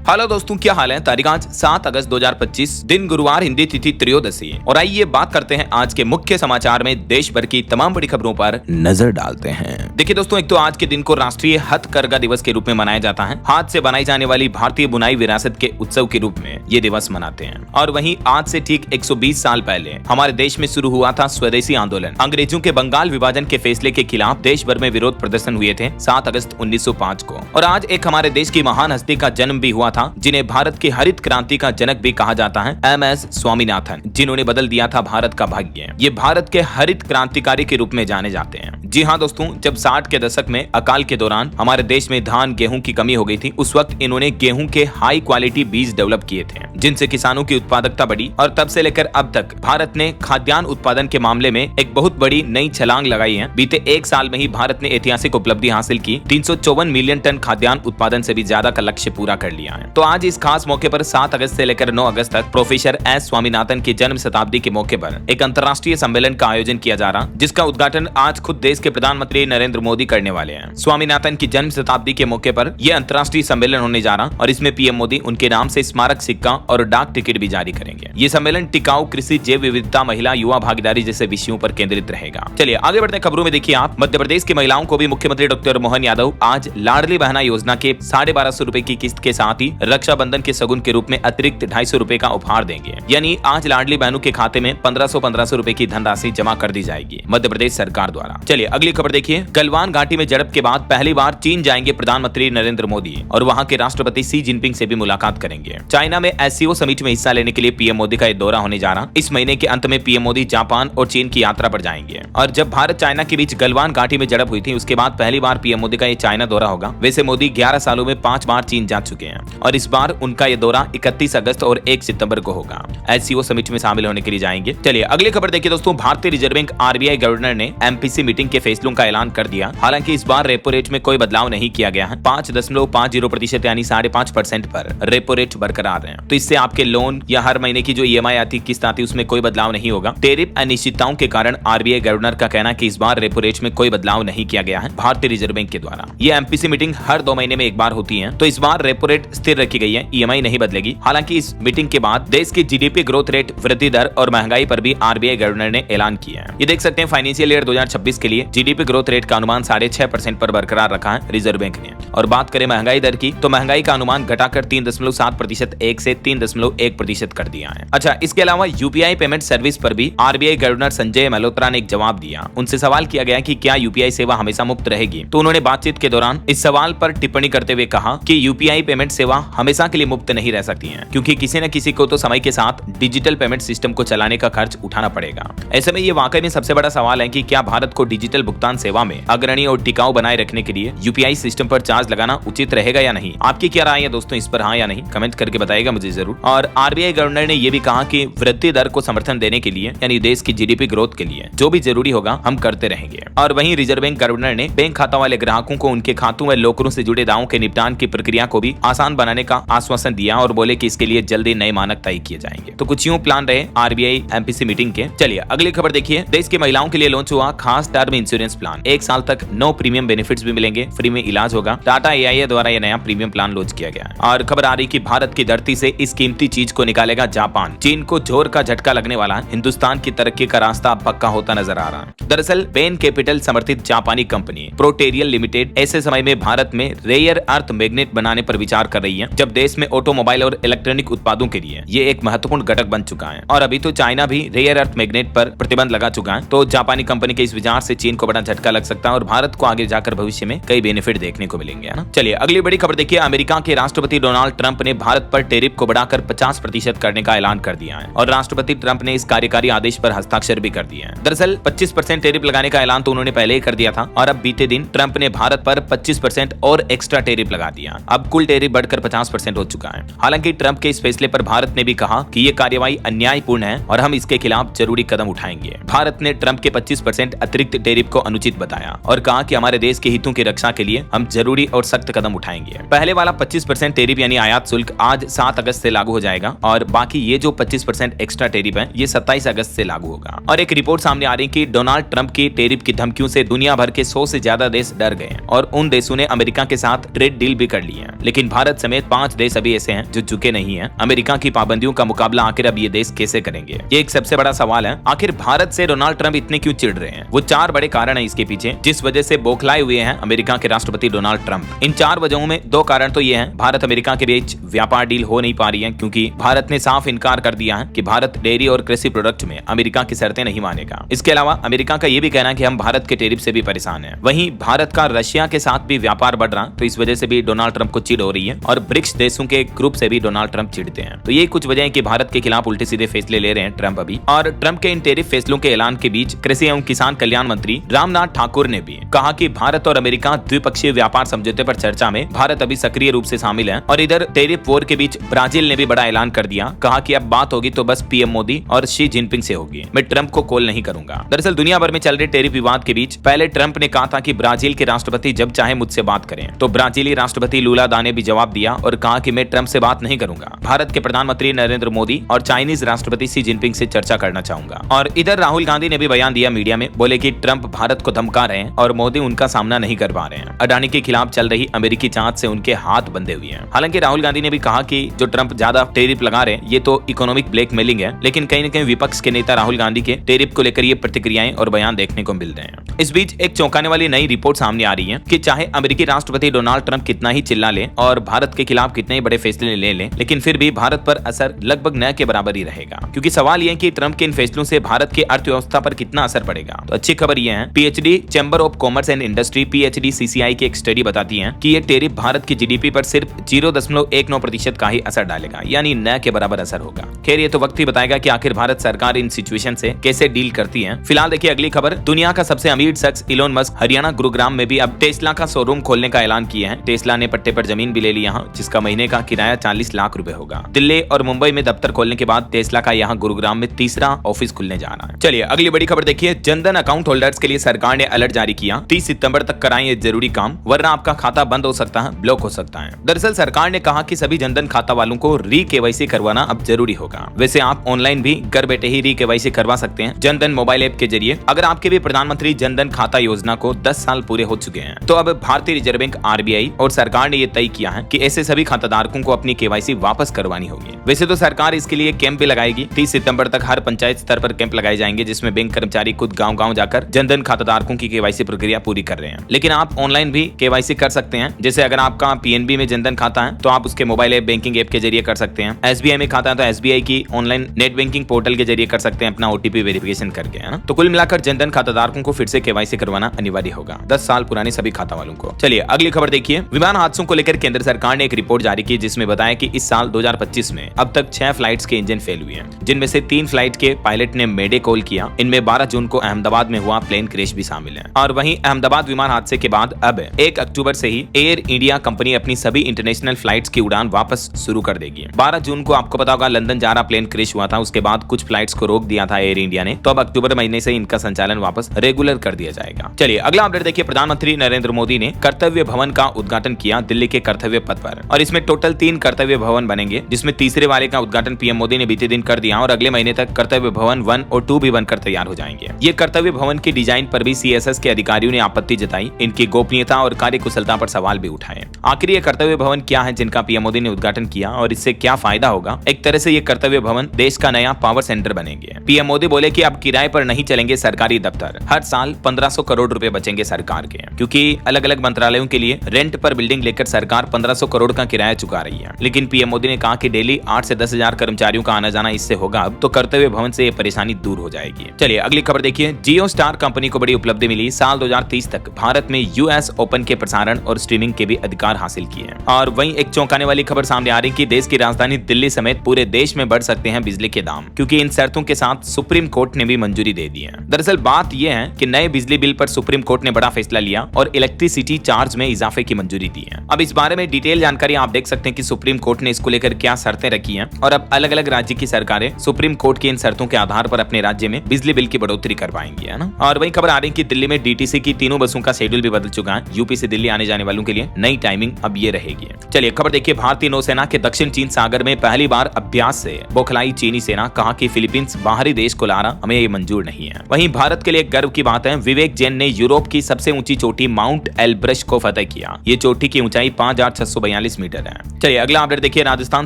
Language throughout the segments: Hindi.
हेलो दोस्तों, क्या हाल है। तारीख आज 7 अगस्त 2025, दिन गुरुवार, हिंदी तिथि त्रयोदशी। और आइए बात करते हैं आज के मुख्य समाचार में देश भर की तमाम बड़ी खबरों पर नजर डालते हैं। देखिए दोस्तों, एक तो आज के दिन को राष्ट्रीय हथकरघा दिवस के रूप में मनाया जाता है। हाथ से बनाई जाने वाली भारतीय बुनाई विरासत के उत्सव के रूप में ये दिवस मनाते हैं। और वहीं आज से ठीक 120 साल पहले हमारे देश में शुरू हुआ था स्वदेशी आंदोलन। अंग्रेजों के बंगाल विभाजन के फैसले के खिलाफ देश भर में विरोध प्रदर्शन हुए थे 7 अगस्त 1905 को। और आज एक हमारे देश की महान हस्ती का जन्म भी हुआ था, जिन्हें भारत की हरित क्रांति का जनक भी कहा जाता है, एम.एस. स्वामीनाथन, जिन्होंने बदल दिया था भारत का भाग्य। ये भारत के हरित क्रांतिकारी के रूप में जाने जाते हैं। जी हाँ दोस्तों, जब 60 के दशक में अकाल के दौरान हमारे देश में धान गेहूं की कमी हो गई थी, उस वक्त इन्होंने गेहूं के हाई क्वालिटी बीज डेवलप किए थे, जिनसे किसानों की उत्पादकता बढ़ी। और तब से लेकर अब तक भारत ने खाद्यान्न उत्पादन के मामले में एक बहुत बड़ी नई छलांग लगाई है। बीते एक साल में ही भारत ने ऐतिहासिक उपलब्धि हासिल की, 354 मिलियन टन खाद्यान्न उत्पादन से भी ज्यादा का लक्ष्य पूरा कर लिया है। तो आज इस खास मौके पर 7 अगस्त से लेकर 9 अगस्त तक प्रोफेसर एस स्वामीनाथन की जन्म शताब्दी के मौके पर एक अंतर्राष्ट्रीय सम्मेलन का आयोजन किया जा रहा, जिसका उद्घाटन आज खुद देश के प्रधानमंत्री नरेंद्र मोदी करने वाले हैं। स्वामीनाथन की जन्म शताब्दी के मौके पर यह अंतर्राष्ट्रीय सम्मेलन होने जा रहा और इसमें पीएम मोदी उनके नाम से स्मारक सिक्का और डाक टिकट भी जारी करेंगे। ये सम्मेलन टिकाऊ कृषि, जैव विविधता, महिला युवा भागीदारी जैसे विषयों पर केंद्रित रहेगा। चलिए आगे बढ़ते हैं खबरों में। देखिए आप, मध्य प्रदेश की महिलाओं को भी मुख्यमंत्री डॉक्टर मोहन यादव आज लाडली बहना योजना के 1250 रुपए की किस्त के साथ ही रक्षाबंधन के सगुन के रूप में अतिरिक्त 250 रुपए का उपहार देंगे। यानी आज लाडली बहनों के खाते में 1500 रुपए की धनराशि जमा कर दी जाएगी मध्य प्रदेश सरकार द्वारा। चलिए अगली खबर देखिए। गलवान घाटी में झड़प के बाद पहली बार चीन जाएंगे प्रधानमंत्री नरेंद्र मोदी और वहां के राष्ट्रपति शी जिनपिंग से भी मुलाकात करेंगे। चाइना में एससीओ समिट में हिस्सा लेने के लिए पीएम मोदी का दौरा होने जा रहा। इस महीने के अंत में पीएम मोदी जापान और चीन की यात्रा पर जाएंगे। और जब भारत चाइना के बीच गलवान घाटी में झड़प हुई थी, उसके बाद पहली बार पीएम मोदी का ये चाइना दौरा होगा। वैसे मोदी 11 सालों में 5 बार चीन जा चुके हैं और इस बार उनका ये दौरा 31 अगस्त और 1 सितंबर को होगा। एससीओ समिट में शामिल होने के लिए जाएंगे। चलिए अगली खबर देखिए दोस्तों। भारतीय रिजर्व बैंक आरबीआई गवर्नर ने एमपीसी मीटिंग के फैसलों का ऐलान कर दिया। हालांकि इस बार रेपो रेट में कोई बदलाव नहीं किया गया है। 5.50% यानी 5.5% पर रेपो रेट बरकरार है। तो इससे आपके लोन या हर महीने की जो ईएमआई आती, किस्त आती, उसमें कोई बदलाव नहीं होगा। टैरिफ अनिश्चितताओं के कारण आरबीआई गवर्नर का कहना कि इस बार रेपो रेट में कोई बदलाव नहीं किया गया है भारतीय रिजर्व बैंक के द्वारा। ये एमपीसी मीटिंग हर 2 महीने में एक बार होती है। तो इस बार रेपो रेट स्थिर रखी गई है, ईएमआई नहीं बदलेगी। हालांकि इस मीटिंग के बाद देश की जीडीपी ग्रोथ रेट, वृद्धि दर और महंगाई पर भी आरबीआई गवर्नर ने ऐलान किया है। ये देख सकते हैं, फाइनेंशियल ईयर 2026 के लिए जीडीपी ग्रोथ रेट का अनुमान 6.5% पर बरकरार रखा है रिजर्व बैंक ने। और बात करें महंगाई दर की, तो महंगाई का अनुमान घटाकर 3.7% 1 से 3.1% कर दिया है। अच्छा, इसके अलावा यूपीआई पेमेंट सर्विस पर भी आरबीआई गवर्नर संजय मल्होत्रा ने एक जवाब दिया। उनसे सवाल किया गया कि क्या यूपीआई सेवा हमेशा मुफ्त रहेगी, तो उन्होंने बातचीत के दौरान इस सवाल पर टिप्पणी करते हुए कहा कि यूपीआई पेमेंट सेवा हमेशा के लिए मुफ्त नहीं रह सकती है, क्योंकि किसी न किसी को तो समय के साथ डिजिटल पेमेंट सिस्टम को चलाने का खर्च उठाना पड़ेगा। ऐसे में ये वाकई में सबसे बड़ा सवाल है कि क्या भारत को डिजिटल भुगतान सेवा में अग्रणी और टिकाऊ बनाए रखने के लिए यूपीआई सिस्टम पर चार्ज लगाना उचित रहेगा या नहीं। आपकी क्या राय है दोस्तों इस पर, हाँ या नहीं, कमेंट करके बताइएगा मुझे जरूर। और आरबीआई गवर्नर ने यह भी कहा कि वृद्धि दर को समर्थन देने के लिए, यानी देश की जीडीपी ग्रोथ के लिए जो भी जरूरी होगा हम करते रहेंगे। और वहीं रिजर्व बैंक गवर्नर ने बैंक खाता वाले ग्राहकों को उनके खातों व लोकरों से जुड़े दावों के निपटान की प्रक्रिया को भी आसान बनाने का आश्वासन दिया और बोले कि इसके लिए जल्दी नए मानक तय किए जाएंगे। तो कुछ यूं प्लान रहे आरबीआई एमपीसी मीटिंग के। चलिए अगली खबर देखिए। देश की महिलाओं के लिए लॉन्च हुआ खास टर्म इंश्योरेंस प्लान। 1 साल तक नो प्रीमियम बेनिफिट्स भी मिलेंगे, फ्री में इलाज होगा। टाटा एआईए द्वारा यह नया प्रीमियम प्लान लॉन्च किया गया है। और खबर आ रही कि भारत की धरती से इस कीमती चीज को निकालेगा जापान। चीन को जोर का झटका लगने वाला है। हिंदुस्तान की तरक्की का रास्ता पक्का होता नजर आ रहा है। दरअसल बेन कैपिटल समर्थित जापानी कंपनी प्रोटेरियल लिमिटेड ऐसे समय में भारत में रेयर अर्थ मैग्नेट बनाने पर विचार कर रही है, जब देश में ऑटोमोबाइल और इलेक्ट्रॉनिक उत्पादों के लिए ये एक महत्वपूर्ण घटक बन चुका है। और अभी तो चाइना भी रेयर अर्थ मैग्नेट पर प्रतिबंध लगा चुका है। तो जापानी कंपनी के इस विचार से चीन को बड़ा झटका लग सकता है और भारत को आगे जाकर भविष्य में कई बेनिफिट देखने को मिलेंगे, है ना। चलिए अगली बड़ी खबर देखिए। अमेरिका के राष्ट्रपति डोनाल्ड ट्रंप ने भारत पर टैरिफ को बढ़ाकर 50% करने का ऐलान कर दिया है और राष्ट्रपति ट्रंप ने इस कार्यकारी आदेश पर हस्ताक्षर भी कर दिए हैं। दरअसल 25% टैरिफ लगाने का ऐलान तो उन्होंने पहले ही कर दिया था और अब बीते दिन ट्रंप ने भारत पर 25% और एक्स्ट्रा टैरिफ लगा दिया। अब कुल टैरिफ बढ़कर 50% हो चुका है। हालांकि ट्रंप के इस फैसले पर भारत ने भी कहा कि ये कार्रवाई अन्यायपूर्ण है और हम इसके खिलाफ जरूरी कदम उठाएंगे। भारत ने ट्रंप के 25% अतिरिक्त टैरिफ को अनुचित बताया और कहा कि हमारे देश के हितों की रक्षा के लिए हम जरूरी और सख्त कदम उठाएंगे। पहले वाला 25% टैरिफ यानी आयात शुल्क आज 7 अगस्त से लागू हो जाएगा और बाकी ये जो 25% एक्स्ट्रा टैरिफ है ये 27 अगस्त से लागू होगा। और एक रिपोर्ट सामने आ रही कि डोनाल्ड ट्रंप की टैरिफ की धमकियों से दुनिया भर के 100 से ज्यादा देश डर गए और उन देशों ने अमेरिका के साथ ट्रेड डील भी कर ली है। लेकिन भारत समेत समेत 5 देश अभी ऐसे हैं जो झुके नहीं हैं। अमेरिका की पाबंदियों का मुकाबला आखिर अब ये देश कैसे करेंगे, ये एक सबसे बड़ा सवाल है। आखिर भारत से डोनाल्ड ट्रंप इतने क्यों चिढ़ रहे हैं? वो 4 बड़े कारण है इसके पीछे जिस वजह से बौखलाए हुए हैं अमेरिका के राष्ट्रपति डोनाल्ड ट्रंप। इन 4 वजहों में 2 कारण तो ये हैं, भारत अमेरिका के बीच व्यापार डील हो नहीं पा रही है क्योंकि भारत ने साफ इनकार कर दिया है कि भारत डेयरी और कृषि प्रोडक्ट में अमेरिका की शर्तें नहीं मानेगा। इसके अलावा अमेरिका का ये भी कहना है कि हम भारत के टैरिफ से भी परेशान हैं। वहीं भारत का रशिया के साथ भी व्यापार बढ़ रहा, तो इस वजह से भी डोनाल्ड ट्रंप को चिढ़ हो रही है और ब्रिक्स देशों के ग्रुप से भी डोनाल्ड ट्रंप चिढ़ते हैं। तो ये कुछ वजह है कि भारत के खिलाफ उल्टे सीधे फैसले ले रहे हैं ट्रंप अभी। और ट्रंप के इन टैरिफ फैसलों के ऐलान के बीच कृषि एवं किसान कल्याण मंत्री रामनाथ ठाकुर ने भी कहा कि भारत और अमेरिका द्विपक्षीय व्यापार समझौते पर चर्चा में भारत अभी सक्रिय रूप से शामिल है। और इधर टैरिफ वॉर के बीच ब्राजील ने भी बड़ा ऐलान कर दिया, कहा कि अब बात होगी तो बस पीएम मोदी और शी जिनपिंग से होगी, मैं ट्रंप को कॉल नहीं करूंगा। दरअसल दुनिया भर में चल रहे टैरिफ विवाद के बीच पहले ट्रंप ने कहा था कि ब्राजील के राष्ट्रपति जब चाहे मुझसे बात करें, तो ब्राजीली राष्ट्रपति लूला दा ने भी जवाब दिया और कहा कि मैं ट्रंप से बात नहीं करूंगा, भारत के प्रधानमंत्री नरेंद्र मोदी और चाइनीज राष्ट्रपति शी जिनपिंग से चर्चा करना चाहूंगा। और इधर राहुल गांधी ने भी बयान दिया मीडिया में, बोले कि ट्रंप भारत को धमका रहे हैं और मोदी उनका सामना नहीं कर पा रहे हैं। अडानी के खिलाफ चल रही अमेरिकी जांच से उनके हाथ बंधे हुए हैं। हालांकि राहुल गांधी ने भी कहा कि जो ट्रंप ज्यादा टैरिफ लगा रहे हैं ये तो इकोनॉमिक ब्लैकमेलिंग है, लेकिन कहीं न कहीं विपक्ष के नेता राहुल गांधी के टैरिफ को लेकर ये प्रतिक्रियाएं और बयान देखने को मिल रहे हैं। इस बीच एक चौंकाने वाली नई रिपोर्ट सामने आ रही है कि चाहे अमेरिकी राष्ट्रपति डोनाल्ड ट्रंप कितना ही चिल्ला ले और भारत के खिलाफ कितने ही बड़े फैसले ले लें, लेकिन फिर भी भारत पर असर लगभग न के बराबर ही रहेगा। क्योंकि सवाल यह है कि ट्रंप के इन फैसलों से भारत की अर्थव्यवस्था पर कितना असर पड़ेगा। तो अच्छी खबर यह है, PhD chamber of commerce and industry PhD CCI की एक स्टडी बताती है कि ये टैरिफ भारत की जीडीपी पर सिर्फ 0.19% का ही असर डालेगा, यानी न के बराबर असर होगा। खैर ये तो वक्त ही बताएगा कि आखिर भारत सरकार इन सिचुएशन से कैसे डील करती है। फिलहाल देखिए अगली खबर, दुनिया का सबसे अमीर शख्स इलोन मस्क हरियाणा गुरुग्राम में भी अब टेस्ला का शोरूम खोलने का ऐलान किया है। टेस्ला ने पट्टे पर जमीन भी ले ली यहाँ, जिसका महीने का किराया 40 लाख रुपए होगा। दिल्ली और मुंबई में दफ्तर खोलने के बाद टेस्ला का यहाँ गुरुग्राम में तीसरा ऑफिस खुलने जा रहा है। चलिए अगली बड़ी खबर देखिए, जनधन अकाउंट होल्डर्स के लिए सरकार ने अलर्ट जारी किया, 30 सितंबर तक कराएं ये जरूरी काम, वरना आपका खाता बंद हो सकता है, ब्लॉक हो सकता है। दरअसल सरकार ने कहा कि सभी जनधन खाता वालों को री केवाईसी करवाना अब जरूरी होगा। वैसे आप ऑनलाइन भी घर बैठे ही री केवाईसी करवा सकते हैं जनधन मोबाइल ऐप के जरिए। अगर आपके भी प्रधानमंत्री जनधन खाता योजना को 10 साल पूरे हो चुके हैं, तो अब भारतीय रिजर्व बैंक आरबीआई और सरकार ने ये तय किया है कि ऐसे सभी खाताधारकों को अपनी केवाईसी वापस करवानी होगी। वैसे तो सरकार इसके लिए कैंप भी लगाएगी। 30 सितंबर तक हर पंचायत स्तर पर कैंप लगाए जाएंगे, जिसमें बैंक कर्मचारी खुद गांव-गांव जाकर जनधन खाताधारकों की केवाईसी प्रक्रिया पूरी कर रहे हैं। लेकिन आप ऑनलाइन भी केवाईसी कर सकते हैं। जैसे अगर आपका पीएनबी में जनधन खाता है तो आप उसके मोबाइल ऐप बैंकिंग ऐप के जरिए कर सकते हैं। एसबीआई में खाता है तो एसबीआई की ऑनलाइन नेट बैंकिंग पोर्टल के जरिए कर सकते हैं अपना ओटीपी वेरिफिकेशन करके, है ना। तो कुल मिलाकर जनधन खाताधारकों को फिर से केवाईसी करवाना अनिवार्य होगा, 10 साल पुराने सभी खाता वालों को। चलिए अगली खबर देखिए, विमान हादसों को लेकर केंद्र सरकार ने एक रिपोर्ट जारी की, जिसमें बताया कि इस साल 2025 में अब तक 6 फ्लाइट्स के इंजन फेल हुए हैं, जिनमें से 3 फ्लाइट के पायलट ने मेडे कॉल किया। इनमें 12 जून को अहमदाबाद में हुआ प्लेन क्रैश भी शामिल है। और वहीं अहमदाबाद विमान हादसे के बाद अब 1 अक्टूबर से ही एयर इंडिया कंपनी अपनी सभी इंटरनेशनल फ्लाइट्स की उड़ान वापस शुरू कर देगी। 12 जून को आपको पता होगा लंदन जा रहा प्लेन क्रैश हुआ था, उसके बाद कुछ फ्लाइट्स को रोक दिया था एयर इंडिया ने, तो अब अक्टूबर महीने से इनका संचालन वापस रेगुलर कर दिया जाएगा। चलिए अगला अपडेट देखिए, प्रधानमंत्री नरेंद्र मोदी ने कर्तव्य भवन का उद्घाटन किया दिल्ली के कर्तव्य पथ पर, और इसमें टोटल 3 कर्तव्य भवन बनेंगे, जिसमें तीसरे वाले का उद्घाटन पीएम मोदी ने बीते दिन कर दिया और अगले महीने तक कर्तव्य भवन 1 और 2 भी बनकर तैयार हो जाएंगे। ये कर्तव्य भवन की डिजाइन पर भी सीएसएस के अधिकारियों ने आपत्ति जताई, इनकी गोपनीयता और कार्यकुशलता पर सवाल भी उठाए। आखिर ये कर्तव्य भवन क्या है जिनका पीएम मोदी ने उद्घाटन किया और इससे क्या फायदा होगा? एक तरह से ये कर्तव्य भवन देश का नया पावर सेंटर बनेंगे। पीएम मोदी बोले कि अब किराए पर नहीं चलेंगे सरकारी दफ्तर, हर साल 1500 करोड़ रुपए बचेंगे सरकार के, क्योंकि अलग अलग मंत्रालयों के लिए रेंट पर बिल्डिंग लेकर सरकार 1500 करोड़ का किराया चुका रही है। लेकिन पीएम मोदी ने कहा कि डेली 8 से 10 हजार कर्मचारियों का आना जाना इससे होगा, अब तो कर्तव्य भवन से ये परेशानी दूर हो जाएगी। चलिए अगली खबर देखिए, जियो स्टार कंपनी को बड़ी उपलब्धि मिली, साल 2030 तक भारत में यूएस ओपन के प्रसारण और स्ट्रीमिंग के भी अधिकार हासिल किए। और वहीं एक चौंकाने वाली खबर सामने आ रही कि देश की राजधानी दिल्ली समेत पूरे देश में बढ़ सकते हैं बिजली के दाम, क्योंकि इन शर्तों के साथ सुप्रीम कोर्ट ने भी मंजूरी दे दी है। दरअसल बात यह है कि नए बिजली बिल पर सुप्रीम कोर्ट ने बड़ा फैसला लिया और इलेक्ट्रिसिटी चार्ज में इजाफे की मंजूरी दी है। अब इस बारे में डिटेल जानकारी आप देख सकते हैं कि सुप्रीम कोर्ट ने इसको लेकर क्या शर्तें रखी हैं, और अब अलग अलग राज्य की सरकारें सुप्रीम कोर्ट की इन शर्तों के आधार पर अपने राज्य में बिजली बिल की बढ़ोतरी करवाएंगी, है ना। और वही खबर आ रही है कि दिल्ली में डीटीसी की तीनों बसों का शेड्यूल भी बदल चुका है। यूपी से दिल्ली आने जाने वालों के लिए नई टाइमिंग अब ये रहेगी। चलिए खबर देखिए, भारतीय नौसेना के दक्षिण चीन सागर में पहली बार अभ्यास से बौखलाई चीनी सेना, कहा कि फिलीपींस बाहरी देश को ला रहा, हमें ये मंजूर नहीं है। वहीं भारत के लिए गर्व की बात है, विवेक जैन ने यूरोप की सबसे ऊंची चोटी माउंट एल्ब्रश को फतह किया। ये चोटी की ऊंचाई 5642 146 मीटर है। चलिए अगला अपडेट देखिए, राजस्थान